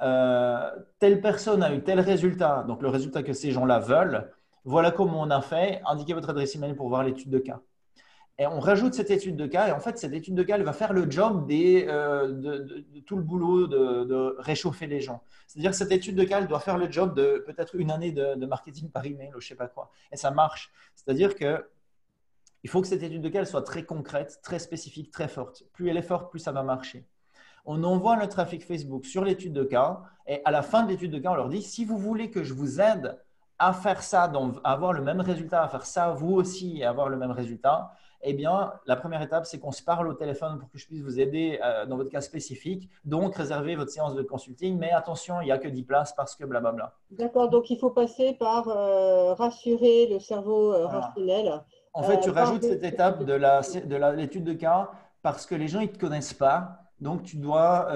telle personne a eu tel résultat, donc le résultat que ces gens-là veulent. Voilà comment on a fait. Indiquez votre adresse email pour voir l'étude de cas. Et on rajoute cette étude de cas. Et en fait, cette étude de cas, elle va faire le job de tout le boulot de réchauffer les gens. C'est-à-dire que cette étude de cas, elle doit faire le job de peut-être une année de marketing par email ou je ne sais pas quoi. Et ça marche. C'est-à-dire que il faut que cette étude de cas elle soit très concrète, très spécifique, très forte. Plus elle est forte, plus ça va marcher. On envoie le trafic Facebook sur l'étude de cas et à la fin de l'étude de cas, on leur dit si vous voulez que je vous aide à faire ça, à avoir le même résultat, à faire ça vous aussi et avoir le même résultat, eh bien, la première étape, c'est qu'on se parle au téléphone pour que je puisse vous aider dans votre cas spécifique. Donc, réservez votre séance de consulting, mais attention, il n'y a que 10 places parce que blablabla. D'accord, donc il faut passer par rassurer le cerveau Voilà. rationnel En fait, tu par rajoutes des cette étape de l'étude de cas parce que les gens, ils ne te connaissent pas. Donc, tu dois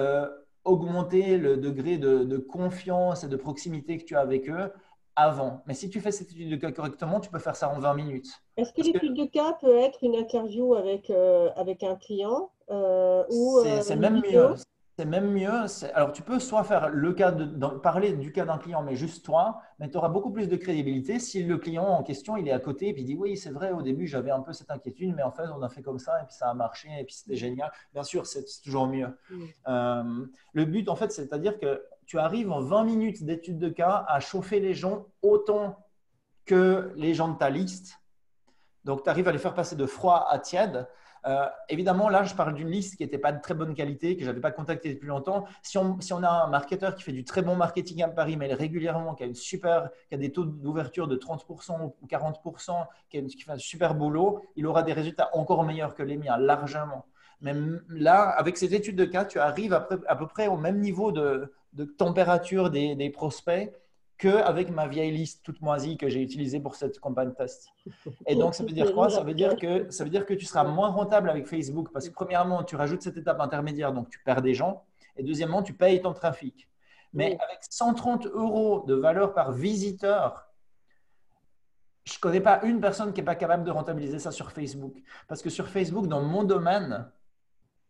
augmenter le degré de confiance et de proximité que tu as avec eux avant. Mais si tu fais cette étude de cas correctement, tu peux faire ça en 20 minutes. Est-ce que Parce que l'étude de cas peut être une interview avec un client ou c'est une même mieux. vidéo? C'est même mieux. Alors, tu peux soit faire parler du cas d'un client, mais juste toi, mais tu auras beaucoup plus de crédibilité si le client en question, il est à côté et puis il dit oui, c'est vrai, au début, j'avais un peu cette inquiétude, mais en fait, on a fait comme ça et puis ça a marché et puis c'était génial. Bien sûr, c'est toujours mieux. Mm. Le but, en fait, c'est-à-dire que tu arrives en 20 minutes d'étude de cas à chauffer les gens autant que les gens de ta liste. Donc, tu arrives à les faire passer de froid à tiède. Évidemment, là, je parle d'une liste qui n'était pas de très bonne qualité, que je n'avais pas contactée depuis longtemps. Si on a un marketeur qui fait du très bon marketing à Paris, mais régulièrement, qui a des taux d'ouverture de 30% ou 40%, qui fait un super boulot, il aura des résultats encore meilleurs que les miens, largement. Mais là, avec cette étude de cas, tu arrives à peu près au même niveau de température des prospects qu'avec ma vieille liste toute moisie que j'ai utilisée pour cette campagne test. Et donc, ça veut dire quoi? Ça veut dire que tu seras moins rentable avec Facebook parce que premièrement, tu rajoutes cette étape intermédiaire, donc tu perds des gens. Et deuxièmement, tu payes ton trafic. Mais Oui. avec 130 euros de valeur par visiteur, je ne connais pas une personne qui n'est pas capable de rentabiliser ça sur Facebook. Parce que sur Facebook, dans mon domaine,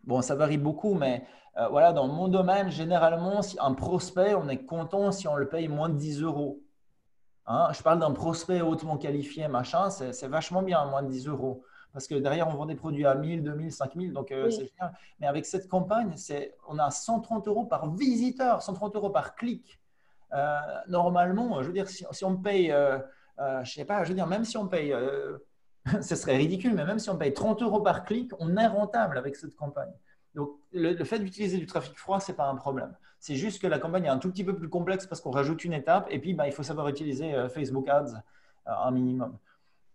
bon, ça varie beaucoup, mais voilà, dans mon domaine, généralement, si un prospect, on est content si on le paye moins de 10 euros. Hein, je parle d'un prospect hautement qualifié, machin, c'est vachement bien, moins de 10 euros. parce que derrière, on vend des produits à 1000, 2000, 5000, donc c'est Oui. génial. Mais avec cette campagne, on a 130 euros par visiteur, 130 euros par clic. Normalement, je veux dire, si on paye, je sais pas, je veux dire, même si on paye, ce serait ridicule, mais même si on paye 30 euros par clic, on est rentable avec cette campagne. Donc, le fait d'utiliser du trafic froid, ce n'est pas un problème. C'est juste que la campagne est un tout petit peu plus complexe parce qu'on rajoute une étape et puis il faut savoir utiliser Facebook Ads un minimum.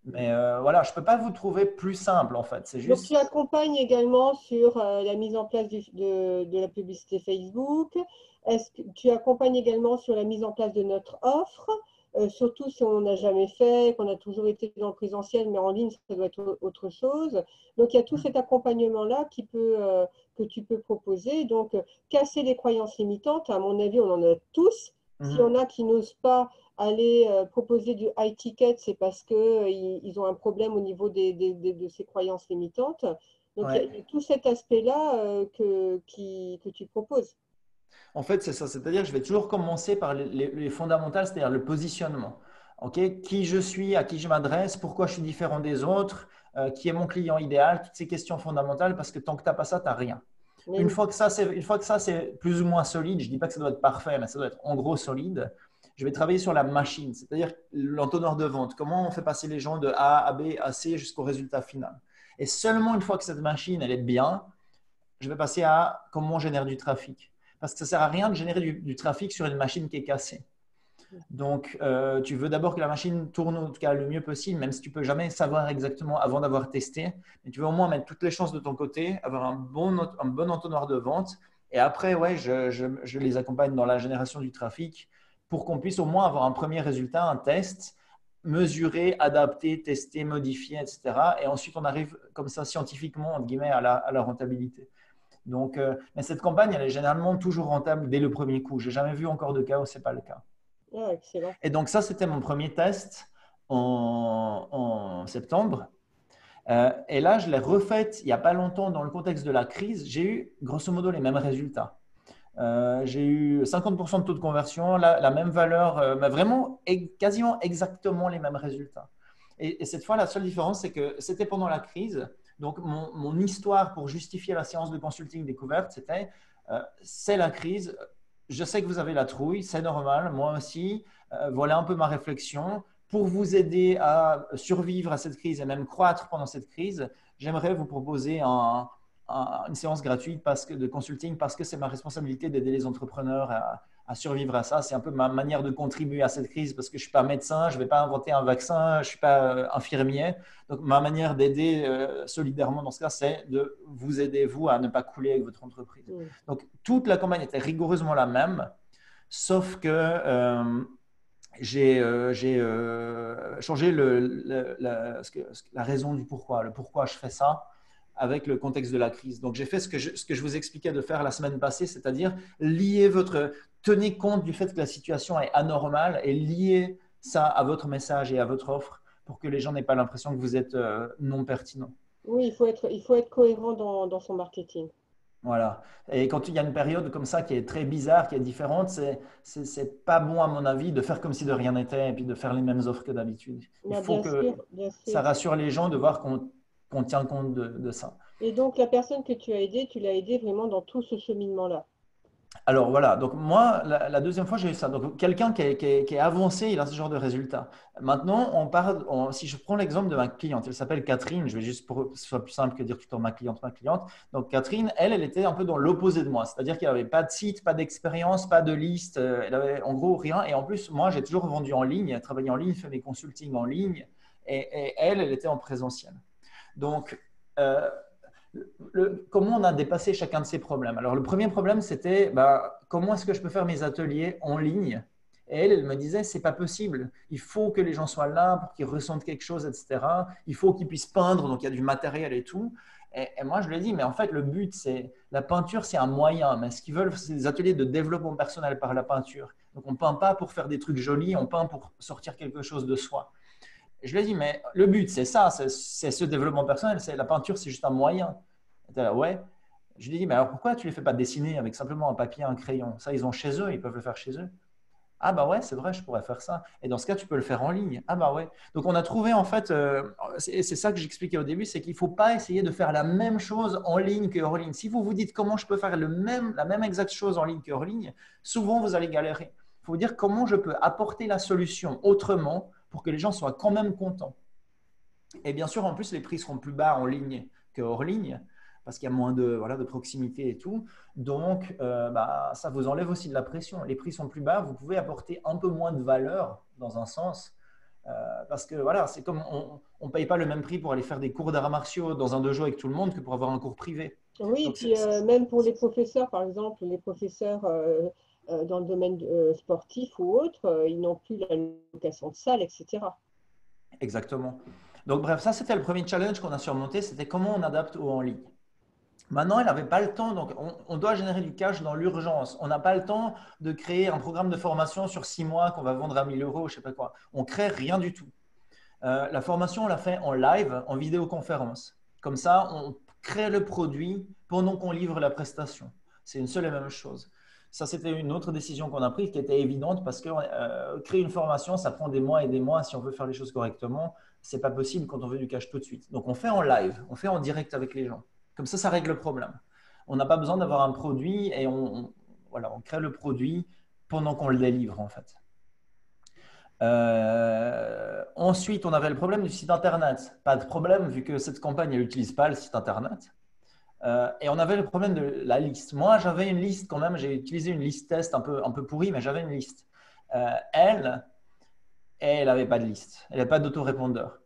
Mais voilà, je ne peux pas vous trouver plus simple en fait. C'est Donc, tu juste. accompagnes également sur la mise en place de la publicité Facebook. Est-ce que tu accompagnes également sur la mise en place de notre offre, surtout si on n'a jamais fait, qu'on a toujours été dans le présentiel, mais en ligne, ça doit être autre chose. Donc, il y a tout cet accompagnement-là que tu peux proposer. Donc, casser les croyances limitantes, à mon avis, on en a tous. S'il y en a qui n'osent pas aller proposer du high ticket, c'est parce qu'ils ont un problème au niveau de ces croyances limitantes. Donc, il y Ouais. a tout cet aspect-là que tu proposes. En fait, c'est ça. C'est-à-dire que je vais toujours commencer par les fondamentales, c'est-à-dire le positionnement. Ok, qui je suis, à qui je m'adresse, pourquoi je suis différent des autres, qui est mon client idéal, toutes ces questions fondamentales, parce que tant que tu n'as pas ça, tu n'as rien. Mais Une oui, fois que ça, c'est plus ou moins solide, je ne dis pas que ça doit être parfait, mais ça doit être en gros solide, je vais travailler sur la machine, c'est-à-dire l'entonnoir de vente. Comment on fait passer les gens de A à B à C jusqu'au résultat final. Et seulement une fois que cette machine, elle est bien, je vais passer à comment on génère du trafic. Parce que ça ne sert à rien de générer du trafic sur une machine qui est cassée. Donc, tu veux d'abord que la machine tourne en tout cas le mieux possible, même si tu ne peux jamais savoir exactement avant d'avoir testé. Mais tu veux au moins mettre toutes les chances de ton côté, avoir un bon entonnoir de vente. Et après, ouais, je les accompagne dans la génération du trafic pour qu'on puisse au moins avoir un premier résultat, un test, mesurer, adapter, tester, modifier, etc. Et ensuite, on arrive comme ça scientifiquement, entre guillemets, à la rentabilité. Donc, mais cette campagne, elle est généralement toujours rentable dès le premier coup. Je n'ai jamais vu encore de cas où ce n'est pas le cas. ah, excellent. Et donc ça, c'était mon premier test en septembre. Et là, je l'ai refait il n'y a pas longtemps dans le contexte de la crise. J'ai eu grosso modo les mêmes résultats. J'ai eu 50% de taux de conversion, la même valeur, mais vraiment quasiment exactement les mêmes résultats. Et cette fois, la seule différence, c'est que c'était pendant la crise. Donc, mon histoire pour justifier la séance de consulting découverte, c'était c'est la crise, je sais que vous avez la trouille, c'est normal, moi aussi. Voilà un peu ma réflexion. Pour vous aider à survivre à cette crise et même croître pendant cette crise, j'aimerais vous proposer une séance gratuite de consulting parce que c'est ma responsabilité d'aider les entrepreneurs à survivre à ça. C'est un peu ma manière de contribuer à cette crise parce que je ne suis pas médecin, je ne vais pas inventer un vaccin, je ne suis pas infirmier. Donc, ma manière d'aider solidairement dans ce cas, c'est de vous aider, vous, à ne pas couler avec votre entreprise. Mm. Donc, toute la campagne était rigoureusement la même, sauf que j'ai changé la raison du pourquoi, le pourquoi je fais ça avec le contexte de la crise. Donc, j'ai fait ce que je vous expliquais de faire la semaine passée, c'est-à-dire tenez compte du fait que la situation est anormale et liez ça à votre message et à votre offre pour que les gens n'aient pas l'impression que vous êtes non pertinent. Oui, il faut être cohérent dans son marketing. Voilà. Et quand il y a une période comme ça qui est très bizarre, qui est différente, c'est pas bon à mon avis de faire comme si de rien n'était et puis de faire les mêmes offres que d'habitude. Il Bah, faut bien que sûr, bien ça sûr. rassure les gens de voir qu'on tient compte de ça. Et donc, la personne que tu as aidée, tu l'as aidée vraiment dans tout ce cheminement-là. Alors voilà, donc moi, la deuxième fois, j'ai eu ça. Donc quelqu'un qui est avancé, il a ce genre de résultat. Maintenant, si je prends l'exemple de ma cliente, elle s'appelle Catherine, je vais juste pour que ce soit plus simple que dire tout le temps ma cliente, ma cliente. Donc Catherine, elle était un peu dans l'opposé de moi, c'est-à-dire qu'elle n'avait pas de site, pas d'expérience, pas de liste, elle avait en gros rien. Et en plus, moi, j'ai toujours vendu en ligne, travaillé en ligne, fait mes consultings en ligne, et elle était en présentiel. Donc, euh, comment on a dépassé chacun de ces problèmes? Alors, le premier problème, c'était comment est-ce que je peux faire mes ateliers en ligne? Et elle me disait, c'est pas possible. Il faut que les gens soient là pour qu'ils ressentent quelque chose, etc. Il faut qu'ils puissent peindre, donc il y a du matériel et tout. Et moi, je lui ai dit, mais en fait, le but, c'est la peinture, c'est un moyen. Mais ce qu'ils veulent, c'est des ateliers de développement personnel par la peinture. Donc, on ne peint pas pour faire des trucs jolis, on peint pour sortir quelque chose de soi. Et je lui ai dit, mais le but, c'est ça, c'est ce développement personnel. La peinture, c'est juste un moyen. Elle était là, ouais. Je lui ai dit, mais alors pourquoi tu ne les fais pas dessiner avec simplement un papier, un crayon? Ça, ils ont chez eux, ils peuvent le faire chez eux. Ah bah ouais, c'est vrai, je pourrais faire ça. Et dans ce cas, tu peux le faire en ligne. Ah bah ouais. Donc on a trouvé en fait, c'est ça que j'expliquais au début, c'est qu'il ne faut pas essayer de faire la même chose en ligne que hors ligne. Si vous vous dites comment je peux faire la même exacte chose en ligne que hors ligne, souvent vous allez galérer. Il faut vous dire comment je peux apporter la solution autrement pour que les gens soient quand même contents. Et bien sûr, en plus, les prix seront plus bas en ligne que hors ligne parce qu'il y a moins de, voilà, de proximité et tout. Donc, bah, ça vous enlève aussi de la pression. Les prix sont plus bas, vous pouvez apporter un peu moins de valeur dans un sens. Parce que voilà, c'est comme on ne paye pas le même prix pour aller faire des cours d'arts martiaux dans un dojo avec tout le monde que pour avoir un cours privé. Oui, et Donc, puis même pour les professeurs, par exemple, les professeurs dans le domaine sportif ou autre, ils n'ont plus la location de salle, etc. exactement. Donc, bref, ça, c'était le premier challenge qu'on a surmonté, c'était comment on adapte au en ligne. Maintenant, elle n'avait pas le temps, donc on doit générer du cash dans l'urgence. On n'a pas le temps de créer un programme de formation sur 6 mois qu'on va vendre à 1000 euros, je ne sais pas quoi. On crée rien du tout. La formation, on l'a fait en live, en vidéoconférence. Comme ça, on crée le produit pendant qu'on livre la prestation. C'est une seule et même chose. Ça, c'était une autre décision qu'on a prise qui était évidente parce que créer une formation, ça prend des mois et des mois si on veut faire les choses correctement. Ce n'est pas possible quand on veut du cash tout de suite. Donc, on fait en live, on fait en direct avec les gens. Comme ça règle le problème. On n'a pas besoin d'avoir un produit et voilà, on crée le produit pendant qu'on le délivre en fait. Ensuite, on avait le problème du site internet. Pas de problème vu que cette campagne, elle n'utilise pas le site internet. Et on avait le problème de la liste. Moi, j'avais une liste quand même. J'ai utilisé une liste test un peu pourrie, mais j'avais une liste. Elle n'avait pas de liste. Elle n'avait pas d'autorépondeur.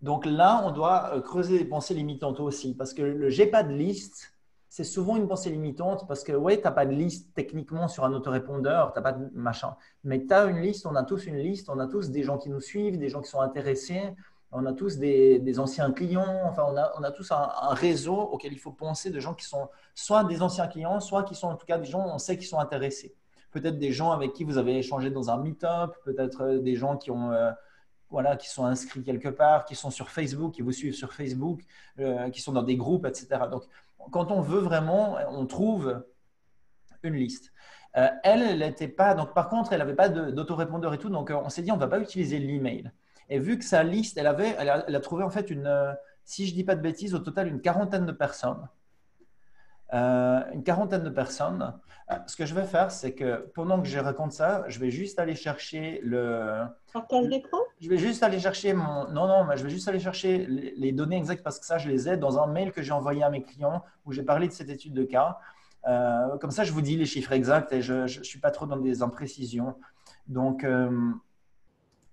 Donc là, on doit creuser des pensées limitantes aussi. Parce que le j'ai pas de liste, c'est souvent une pensée limitante parce que, ouais, tu n'as pas de liste techniquement sur un autorépondeur, tu n'as pas de machin. Mais tu as une liste, on a tous une liste, on a tous des gens qui nous suivent, des gens qui sont intéressés, on a tous des anciens clients, enfin, on a tous un réseau auquel il faut penser de gens qui sont soit des anciens clients, soit qui sont en tout cas des gens, on sait, qui sont intéressés. Peut-être des gens avec qui vous avez échangé dans un meet-up, peut-être des gens qui ont voilà, qui sont inscrits quelque part, qui sont sur Facebook, qui vous suivent sur Facebook, qui sont dans des groupes, etc. Donc, quand on veut vraiment, on trouve une liste. Elle n'était pas, donc par contre, elle n'avait pas d'autorépondeur et tout, donc on s'est dit, on ne va pas utiliser l'email. Et vu que sa liste, elle a trouvé en fait si je ne dis pas de bêtises, au total une quarantaine de personnes. Une quarantaine de personnes. Ce que je vais faire, c'est que pendant que je raconte ça, je vais juste aller chercher Partage d'écran? je vais juste aller chercher non, mais je vais juste aller chercher les données exactes parce que ça, je les ai dans un mail que j'ai envoyé à mes clients où j'ai parlé de cette étude de cas. Comme ça, je vous dis les chiffres exacts et je ne suis pas trop dans des imprécisions. Donc,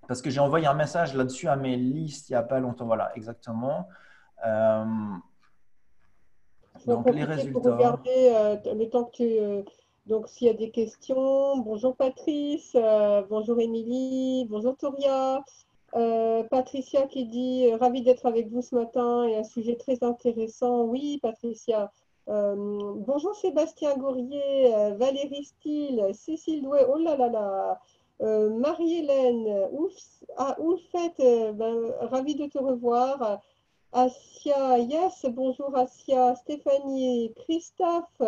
parce que j'ai envoyé un message là-dessus à mes listes il n'y a pas longtemps. Voilà, exactement. Euh, Je vais en donc, les profiter pour résultats. regarder le temps que tu. Donc, s'il y a des questions. Bonjour Patrice, bonjour Émilie, bonjour Toria. Patricia qui dit ravie d'être avec vous ce matin et un sujet très intéressant. Oui, Patricia. Bonjour Sébastien Gourier, Valérie Steele, Cécile Douai. Oh là là là. Marie-Hélène, ouf, ah, oufette, ravie de te revoir. Asia, yes, bonjour Asia, Stéphanie, Christophe,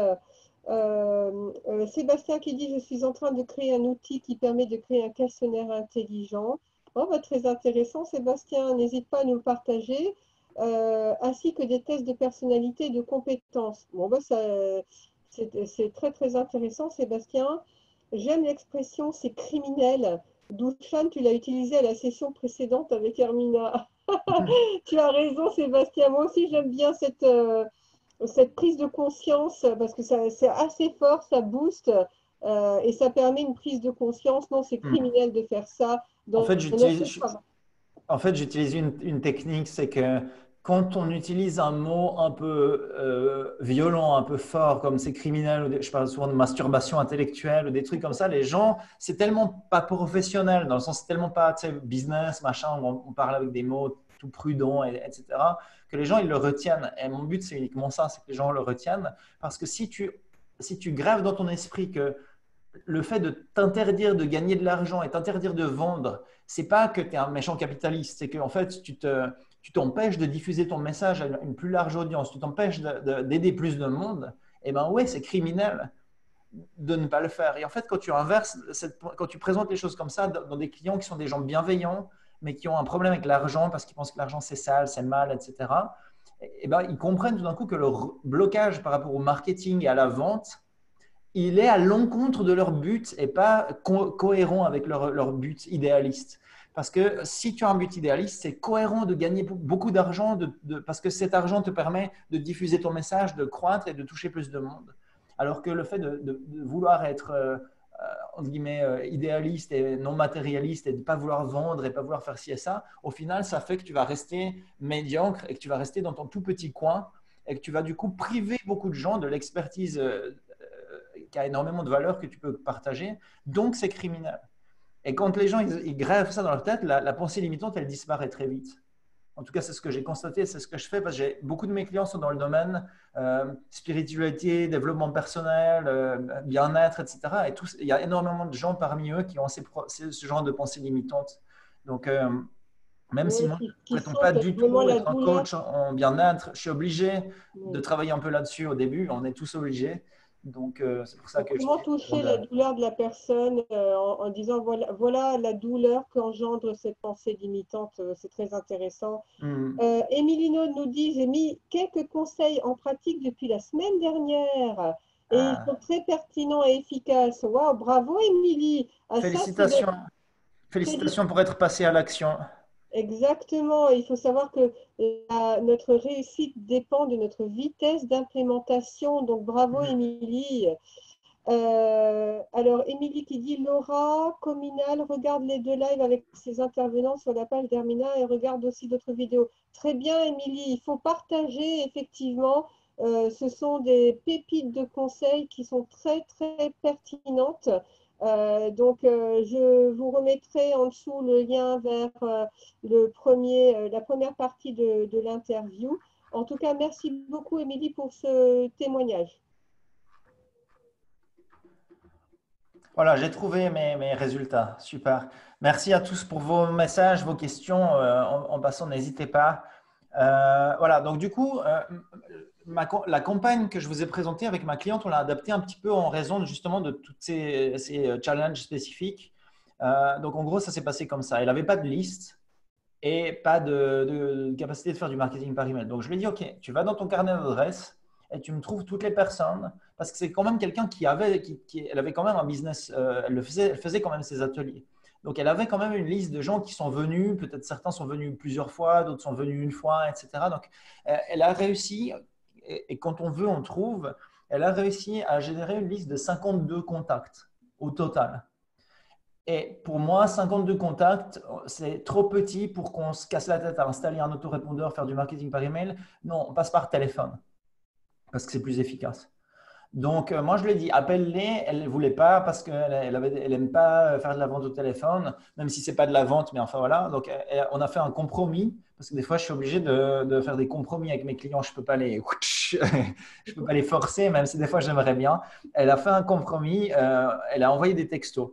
Sébastien qui dit je suis en train de créer un outil qui permet de créer un questionnaire intelligent. Oh, bah, très intéressant, Sébastien, n'hésite pas à nous le partager, ainsi que des tests de personnalité et de compétences. Bon, bah, c'est très très intéressant, Sébastien. J'aime l'expression c'est criminel. Douchan, tu l'as utilisé à la session précédente avec Hermina. Tu as raison, Sébastien. Moi aussi, j'aime bien cette prise de conscience parce que c'est assez fort, ça booste et ça permet une prise de conscience. Non, c'est Hmm. criminel de faire ça En dans fait, notre travail. j'utilise une technique, c'est que quand on utilise un mot un peu violent, un peu fort, comme c'est criminel, je parle souvent de masturbation intellectuelle ou des trucs comme ça, les gens, c'est tellement pas professionnel, dans le sens, c'est tellement pas business, machin, on parle avec des mots tout prudents, etc., que les gens, ils le retiennent. Et mon but, c'est uniquement ça, c'est que les gens le retiennent. Parce que si tu grèves dans ton esprit que le fait de t'interdire de gagner de l'argent et t'interdire de vendre, c'est pas que tu es un méchant capitaliste, c'est qu'en fait, tu t'empêches de diffuser ton message à une plus large audience, tu t'empêches d'aider plus de monde, et ben ouais, c'est criminel. de ne pas le faire. Et en fait, quand tu inverses, quand tu présentes les choses comme ça dans des clients qui sont des gens bienveillants, mais qui ont un problème avec l'argent parce qu'ils pensent que l'argent c'est sale, c'est mal, etc., et ben, ils comprennent tout d'un coup que leur blocage par rapport au marketing et à la vente, il est à l'encontre de leur but et pas cohérent avec leur but idéaliste. Parce que si tu as un but idéaliste, c'est cohérent de gagner beaucoup d'argent parce que cet argent te permet de diffuser ton message, de croître et de toucher plus de monde. Alors que le fait de vouloir être entre guillemets, idéaliste et non matérialiste et de ne pas vouloir vendre et de ne pas vouloir faire ci et ça, au final, ça fait que tu vas rester médiocre et que tu vas rester dans ton tout petit coin et que tu vas du coup priver beaucoup de gens de l'expertise qui a énormément de valeur que tu peux partager. Donc, c'est criminel. Et quand les gens ils grèvent ça dans leur tête, la pensée limitante, elle disparaît très vite. En tout cas, c'est ce que j'ai constaté, c'est ce que je fais parce que beaucoup de mes clients sont dans le domaine spiritualité, développement personnel, bien-être, etc. Et il y a énormément de gens parmi eux qui ont ce genre de pensée limitante. Donc, même si Oui, moi, je ne qui prétends pas sentent du vraiment tout la être un douleur. coach en bien-être, je suis obligé de Oui. travailler un peu là-dessus au début. On est tous obligés. Donc, c'est pour ça Donc, que je comment toucher la douleur de la personne en disant voilà la douleur qu'engendre cette pensée limitante, c'est très intéressant. Hmm. Émilie Naud nous dit, j'ai mis quelques conseils en pratique depuis la semaine dernière et ils sont Ah, très pertinents et efficaces. Waouh, bravo Émilie. Ah, ça, c'est félicitations. Félicitations pour être passé à l'action. exactement. Il faut savoir que notre réussite dépend de notre vitesse d'implémentation. Donc, bravo Hmm. Émilie. Alors, Émilie qui dit Laura, Communal, regarde les deux lives avec ses intervenants sur la page d'Hermina et regarde aussi d'autres vidéos. Très bien, Émilie, il faut partager, effectivement. Ce sont des pépites de conseils qui sont très, très pertinentes. Donc, je vous remettrai en dessous le lien vers la première partie de l'interview. En tout cas, merci beaucoup, Émilie, pour ce témoignage. Voilà, j'ai trouvé mes résultats. Super. Merci à tous pour vos messages, vos questions. En passant, n'hésitez pas. Voilà, donc du coup, la campagne que je vous ai présentée avec ma cliente, on l'a adaptée un petit peu en raison justement de tous ces challenges spécifiques. Donc en gros, ça s'est passé comme ça. Elle n'avait pas de liste et pas de capacité de faire du marketing par email. Donc je lui ai dit, OK, tu vas dans ton carnet d'adresses et tu me trouves toutes les personnes, parce que c'est quand même quelqu'un elle avait quand même un business, elle faisait quand même ses ateliers. Donc elle avait quand même une liste de gens qui sont venus, peut-être certains sont venus plusieurs fois, d'autres sont venus une fois, etc. Donc elle a réussi, et quand on veut, on trouve, elle a réussi à générer une liste de 52 contacts au total. Et pour moi, 52 contacts, c'est trop petit pour qu'on se casse la tête à installer un autorépondeur, faire du marketing par email. Non, on passe par téléphone parce que c'est plus efficace. Donc, moi, je lui ai dit, appelle-les. Elle ne voulait pas parce qu'elle n'aime pas faire de la vente au téléphone, même si ce n'est pas de la vente, mais enfin voilà. Donc, on a fait un compromis parce que des fois, je suis obligé de faire des compromis avec mes clients. Je ne peux pas je peux pas les forcer, même si des fois, j'aimerais bien. Elle a fait un compromis. Elle a envoyé des textos.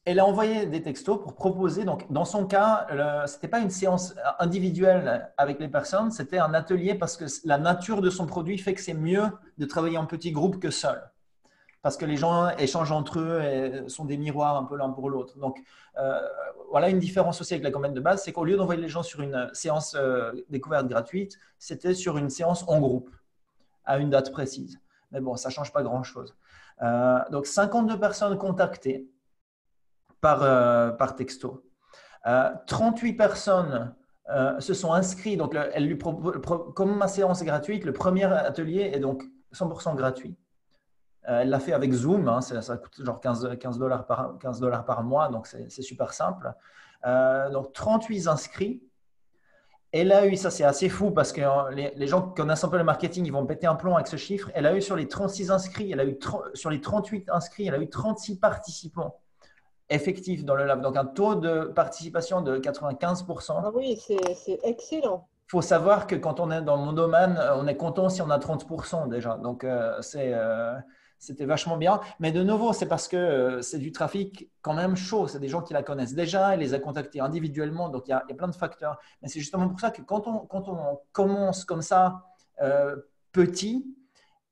Elle a envoyé des textos pour proposer, donc dans son cas, ce n'était pas une séance individuelle avec les personnes, c'était un atelier parce que la nature de son produit fait que c'est mieux de travailler en petit groupe que seul. Parce que les gens échangent entre eux et sont des miroirs un peu l'un pour l'autre. Donc, voilà une différence aussi avec la campagne de base, c'est qu'au lieu d'envoyer les gens sur une séance découverte gratuite, c'était sur une séance en groupe, à une date précise. Mais bon, ça ne change pas grand-chose. Donc, 52 personnes contactées par texto. 38 personnes se sont inscrites. Donc, comme ma séance est gratuite, le premier atelier est donc 100% gratuit. Elle l'a fait avec Zoom, hein, ça coûte genre 15 $ par mois, donc c'est super simple. Donc 38 inscrits. Elle a eu, ça c'est assez fou parce que les gens qui connaissent un peu le marketing, ils vont péter un plomb avec ce chiffre. Elle a eu sur les 36 inscrits, sur les 38 inscrits, elle a eu 36 participants effectif dans le lab. Donc, un taux de participation de 95%. Ah oui, c'est excellent. Il faut savoir que quand on est dans mon domaine, on est content si on a 30% déjà. Donc, c'était vachement bien. Mais de nouveau, c'est parce que c'est du trafic quand même chaud. C'est des gens qui la connaissent déjà. Elle les a contactés individuellement. Donc, il y a plein de facteurs. Mais c'est justement pour ça que quand on commence comme ça, petit,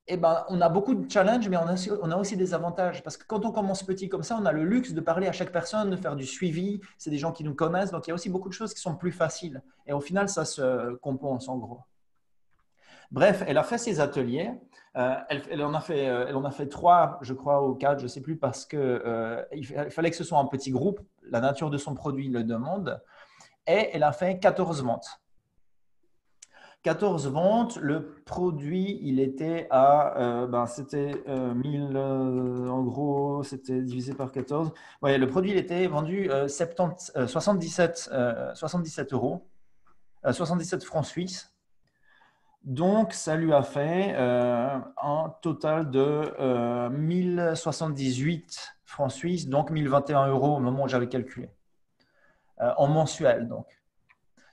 eh ben, on a beaucoup de challenges, mais on a aussi des avantages. Parce que quand on commence petit comme ça, on a le luxe de parler à chaque personne, de faire du suivi. C'est des gens qui nous connaissent. Donc, il y a aussi beaucoup de choses qui sont plus faciles. Et au final, ça se compense en gros. Bref, elle a fait ses ateliers. Elle en a fait trois, je crois, ou quatre, je ne sais plus, parce que il fallait que ce soit un petit groupe. La nature de son produit le demande. Et elle a fait 14 ventes. 14 ventes, le produit, il était à, c'était 1000, en gros, c'était divisé par 14. Ouais, le produit, il était vendu 77 euros, 77 francs suisses. Donc, ça lui a fait un total de 1078 francs suisses, donc 1021 euros au moment où j'avais calculé, en mensuel donc.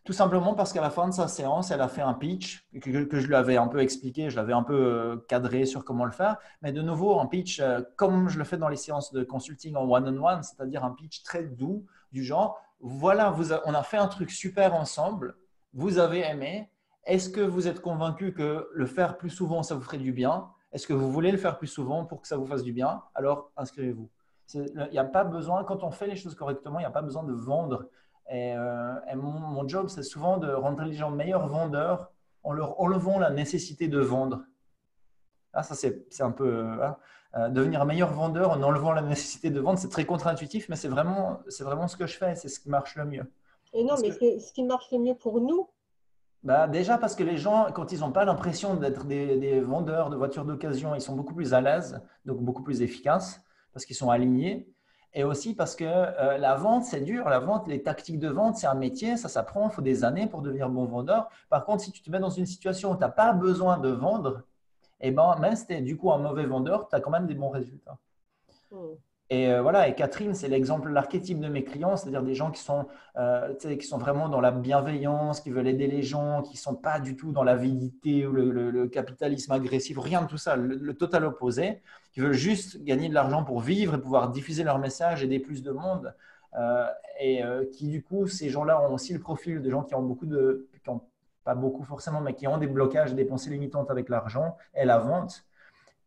Tout simplement parce qu'à la fin de sa séance, elle a fait un pitch que je lui avais un peu expliqué, je l'avais un peu cadré sur comment le faire. Mais de nouveau, un pitch comme je le fais dans les séances de consulting en one-on-one, c'est-à-dire un pitch très doux du genre, voilà, on a fait un truc super ensemble, vous avez aimé. Est-ce que vous êtes convaincu que le faire plus souvent, ça vous ferait du bien? Est-ce que vous voulez le faire plus souvent pour que ça vous fasse du bien? Alors, inscrivez-vous. Il n'y a pas besoin, quand on fait les choses correctement, il n'y a pas besoin de vendre. Et mon job, c'est souvent de rendre les gens meilleurs vendeurs en leur enlevant la nécessité de vendre. Ah, ça, c'est un peu devenir meilleur vendeur en enlevant la nécessité de vendre. C'est très contre-intuitif, mais c'est vraiment ce que je fais. C'est ce qui marche le mieux. Et non, Parce mais que, c'est ce qui marche le mieux pour nous. déjà parce que les gens, quand ils n'ont pas l'impression d'être des vendeurs de voitures d'occasion, ils sont beaucoup plus à l'aise, donc beaucoup plus efficaces, parce qu'ils sont alignés. Et aussi parce que la vente, c'est dur. La vente, les tactiques de vente, c'est un métier, ça s'apprend, il faut des années pour devenir bon vendeur. Par contre, si tu te mets dans une situation où tu n'as pas besoin de vendre, eh ben, même si tu es du coup un mauvais vendeur, tu as quand même des bons résultats. Hmm. Et voilà, et Catherine, c'est l'exemple, l'archétype de mes clients, c'est-à-dire des gens qui sont vraiment dans la bienveillance, qui veulent aider les gens, qui ne sont pas du tout dans l'avidité ou le capitalisme agressif, rien de tout ça, le total opposé, qui veulent juste gagner de l'argent pour vivre et pouvoir diffuser leur message, aider plus de monde. Euh, qui du coup, ces gens-là ont aussi le profil de gens qui ont qui ont, pas beaucoup forcément, mais qui ont des blocages, des pensées limitantes avec l'argent et la vente.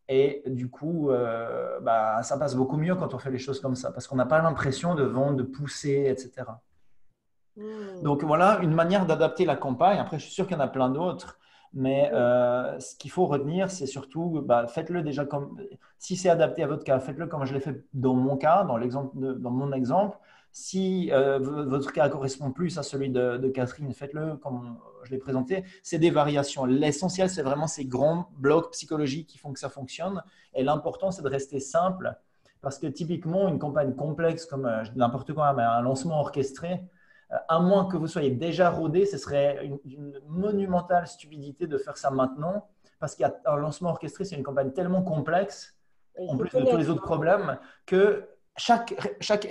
Et du coup, ça passe beaucoup mieux quand on fait les choses comme ça, parce qu'on n'a pas l'impression de vendre, de pousser, etc. Hmm. Donc voilà une manière d'adapter la campagne. Après, je suis sûr qu'il y en a plein d'autres, mais Oui. ce qu'il faut retenir, c'est surtout, faites-le déjà comme, si c'est adapté à votre cas, faites-le comme je l'ai fait dans mon cas, dans mon exemple. Si votre cas correspond plus à celui de Catherine, faites-le comme je l'ai présenté. C'est des variations. L'essentiel, c'est vraiment ces grands blocs psychologiques qui font que ça fonctionne. Et l'important, c'est de rester simple. Parce que typiquement, une campagne complexe comme n'importe quoi, mais un lancement orchestré, à moins que vous soyez déjà rodé, ce serait une monumentale stupidité de faire ça maintenant, parce qu'un lancement orchestré, c'est une campagne tellement complexe, Il en faut plus de tous les connaître. autres problèmes, que chaque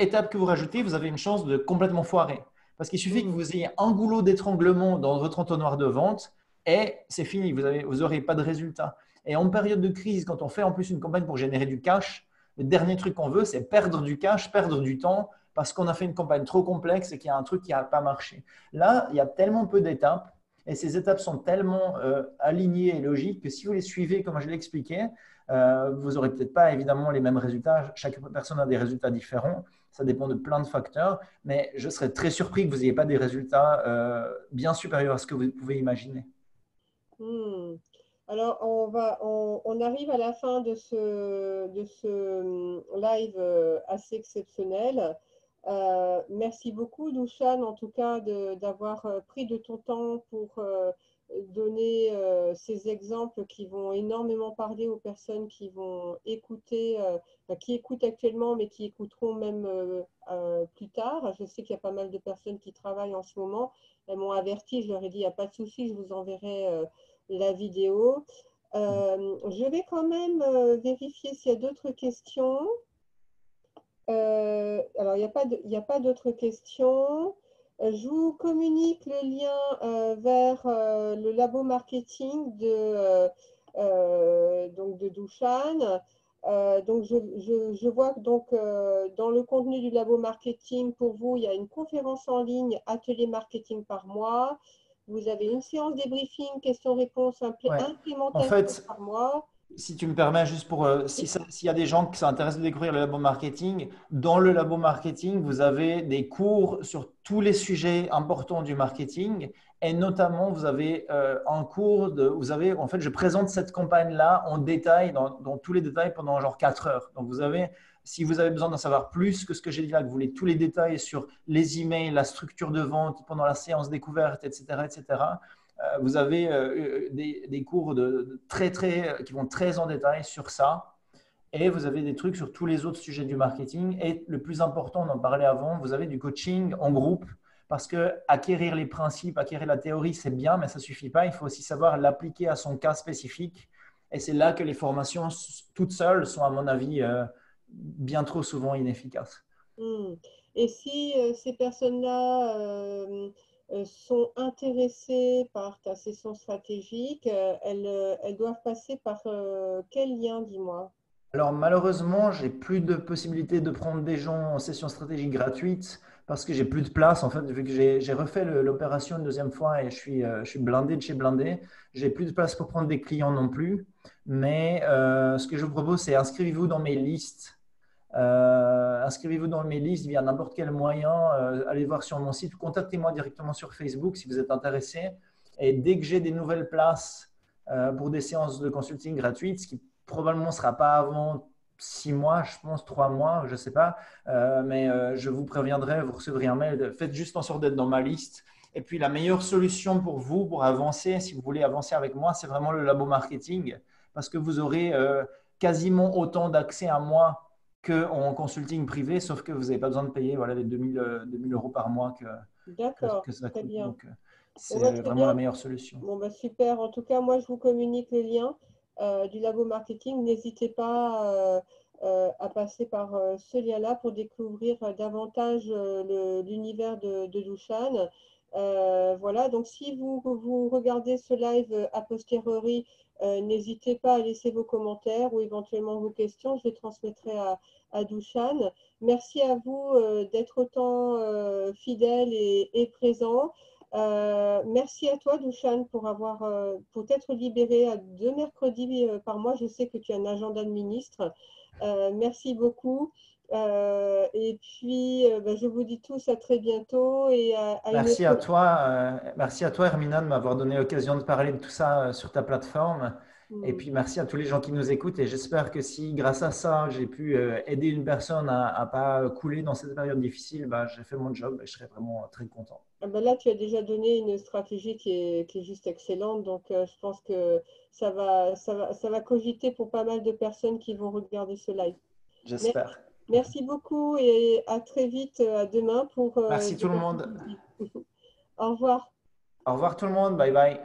étape que vous rajoutez, vous avez une chance de complètement foirer. Parce qu'il suffit que Hmm. vous ayez un goulot d'étranglement dans votre entonnoir de vente et c'est fini, vous n'aurez pas de résultat. Et en période de crise, quand on fait en plus une campagne pour générer du cash, le dernier truc qu'on veut, c'est perdre du cash, perdre du temps, parce qu'on a fait une campagne trop complexe et qu'il y a un truc qui n'a pas marché. Là, il y a tellement peu d'étapes et ces étapes sont tellement alignées et logiques que si vous les suivez comme je l'ai expliqué, vous n'aurez peut-être pas évidemment les mêmes résultats. Chaque personne a des résultats différents. Ça dépend de plein de facteurs, mais je serais très surpris que vous n'ayez pas des résultats bien supérieurs à ce que vous pouvez imaginer. Hmm. Alors, on arrive à la fin de ce live assez exceptionnel. Merci beaucoup, Douchan, en tout cas, d'avoir pris de ton temps pour donner ces exemples qui vont énormément parler aux personnes qui vont écouter, qui écoutent actuellement, mais qui écouteront même plus tard. Je sais qu'il y a pas mal de personnes qui travaillent en ce moment. Elles m'ont averti, je leur ai dit, il n'y a pas de souci, je vous enverrai la vidéo. Je vais quand même vérifier s'il y a d'autres questions. Alors, il n'y a pas d'autres questions. Je vous communique le lien vers le labo marketing donc de Douchan. Donc, je vois que donc, dans le contenu du labo marketing, pour vous, il y a une conférence en ligne, atelier marketing par mois. Vous avez une séance débriefing, questions-réponses, Ouais. En implémentation fait, par mois. Si tu me permets, juste pour s'il y a des gens qui s'intéressent de découvrir le labo marketing, dans le labo marketing, vous avez des cours sur tous les sujets importants du marketing et notamment vous avez un cours vous avez, en fait, je présente cette campagne-là en détail, dans tous les détails pendant genre 4 heures. Donc vous avez, si vous avez besoin d'en savoir plus que ce que j'ai dit là, que vous voulez tous les détails sur les emails, la structure de vente pendant la séance découverte, etc., etc., vous avez des cours qui vont très en détail sur ça. Et vous avez des trucs sur tous les autres sujets du marketing. Et le plus important, on en parlait avant, vous avez du coaching en groupe. Parce que acquérir les principes, acquérir la théorie, c'est bien, mais ça ne suffit pas. Il faut aussi savoir l'appliquer à son cas spécifique. Et c'est là que les formations toutes seules sont, à mon avis, bien trop souvent inefficaces. Hmm. Et si ces personnes-là sont intéressées par ta session stratégique, elles doivent passer par quel lien, dis-moi? Alors malheureusement, j'ai plus de possibilité de prendre des gens en session stratégique gratuite parce que j'ai plus de place en fait, vu que j'ai refait l'opération une deuxième fois et je suis blindé de chez blindé. J'ai plus de place pour prendre des clients non plus. Mais ce que je vous propose, c'est inscrivez-vous dans mes listes. Inscrivez-vous dans mes listes via n'importe quel moyen. Allez voir sur mon site ou contactez-moi directement sur Facebook si vous êtes intéressé. Et dès que j'ai des nouvelles places pour des séances de consulting gratuites, ce qui probablement ne sera pas avant 6 mois, je pense 3 mois, je ne sais pas, mais je vous préviendrai, vous recevrez un mail. Faites juste en sorte d'être dans ma liste. Et puis la meilleure solution pour vous, pour avancer, si vous voulez avancer avec moi, c'est vraiment le labo marketing, parce que vous aurez quasiment autant d'accès à moi qu'en consulting privé, sauf que vous n'avez pas besoin de payer voilà, les 2000 euros par mois D'accord, que ça très coûte. bien. Donc, Bon, bah, c'est très vraiment la bien. meilleure solution. Bon, bah, super. En tout cas, moi, je vous communique le lien du labo marketing. N'hésitez pas à passer par ce lien-là pour découvrir davantage l'univers de Lushan. Voilà, donc si vous regardez ce live a posteriori, n'hésitez pas à laisser vos commentaires ou éventuellement vos questions. Je les transmettrai à Dushan. Merci à vous d'être autant fidèles et présents. Merci à toi, Dushan, pour t'être libéré à 2 mercredis par mois. Je sais que tu as un agenda de ministre. Merci beaucoup. Et puis, bah, je vous dis tous à très bientôt et à une autre. Merci à toi, Hermina, de m'avoir donné l'occasion de parler de tout ça sur ta plateforme. Et Hmm. puis merci à tous les gens qui nous écoutent. Et j'espère que si, grâce à ça, j'ai pu aider une personne à ne pas couler dans cette période difficile, bah, j'ai fait mon job et je serai vraiment très content. Ah ben là, tu as déjà donné une stratégie qui est juste excellente. Donc, je pense que ça va cogiter pour pas mal de personnes qui vont regarder ce live. Merci, J'espère. merci beaucoup et à très vite, à demain pour Merci de tout le nouvelles monde. idées. Au revoir. Au revoir tout le monde. Bye bye.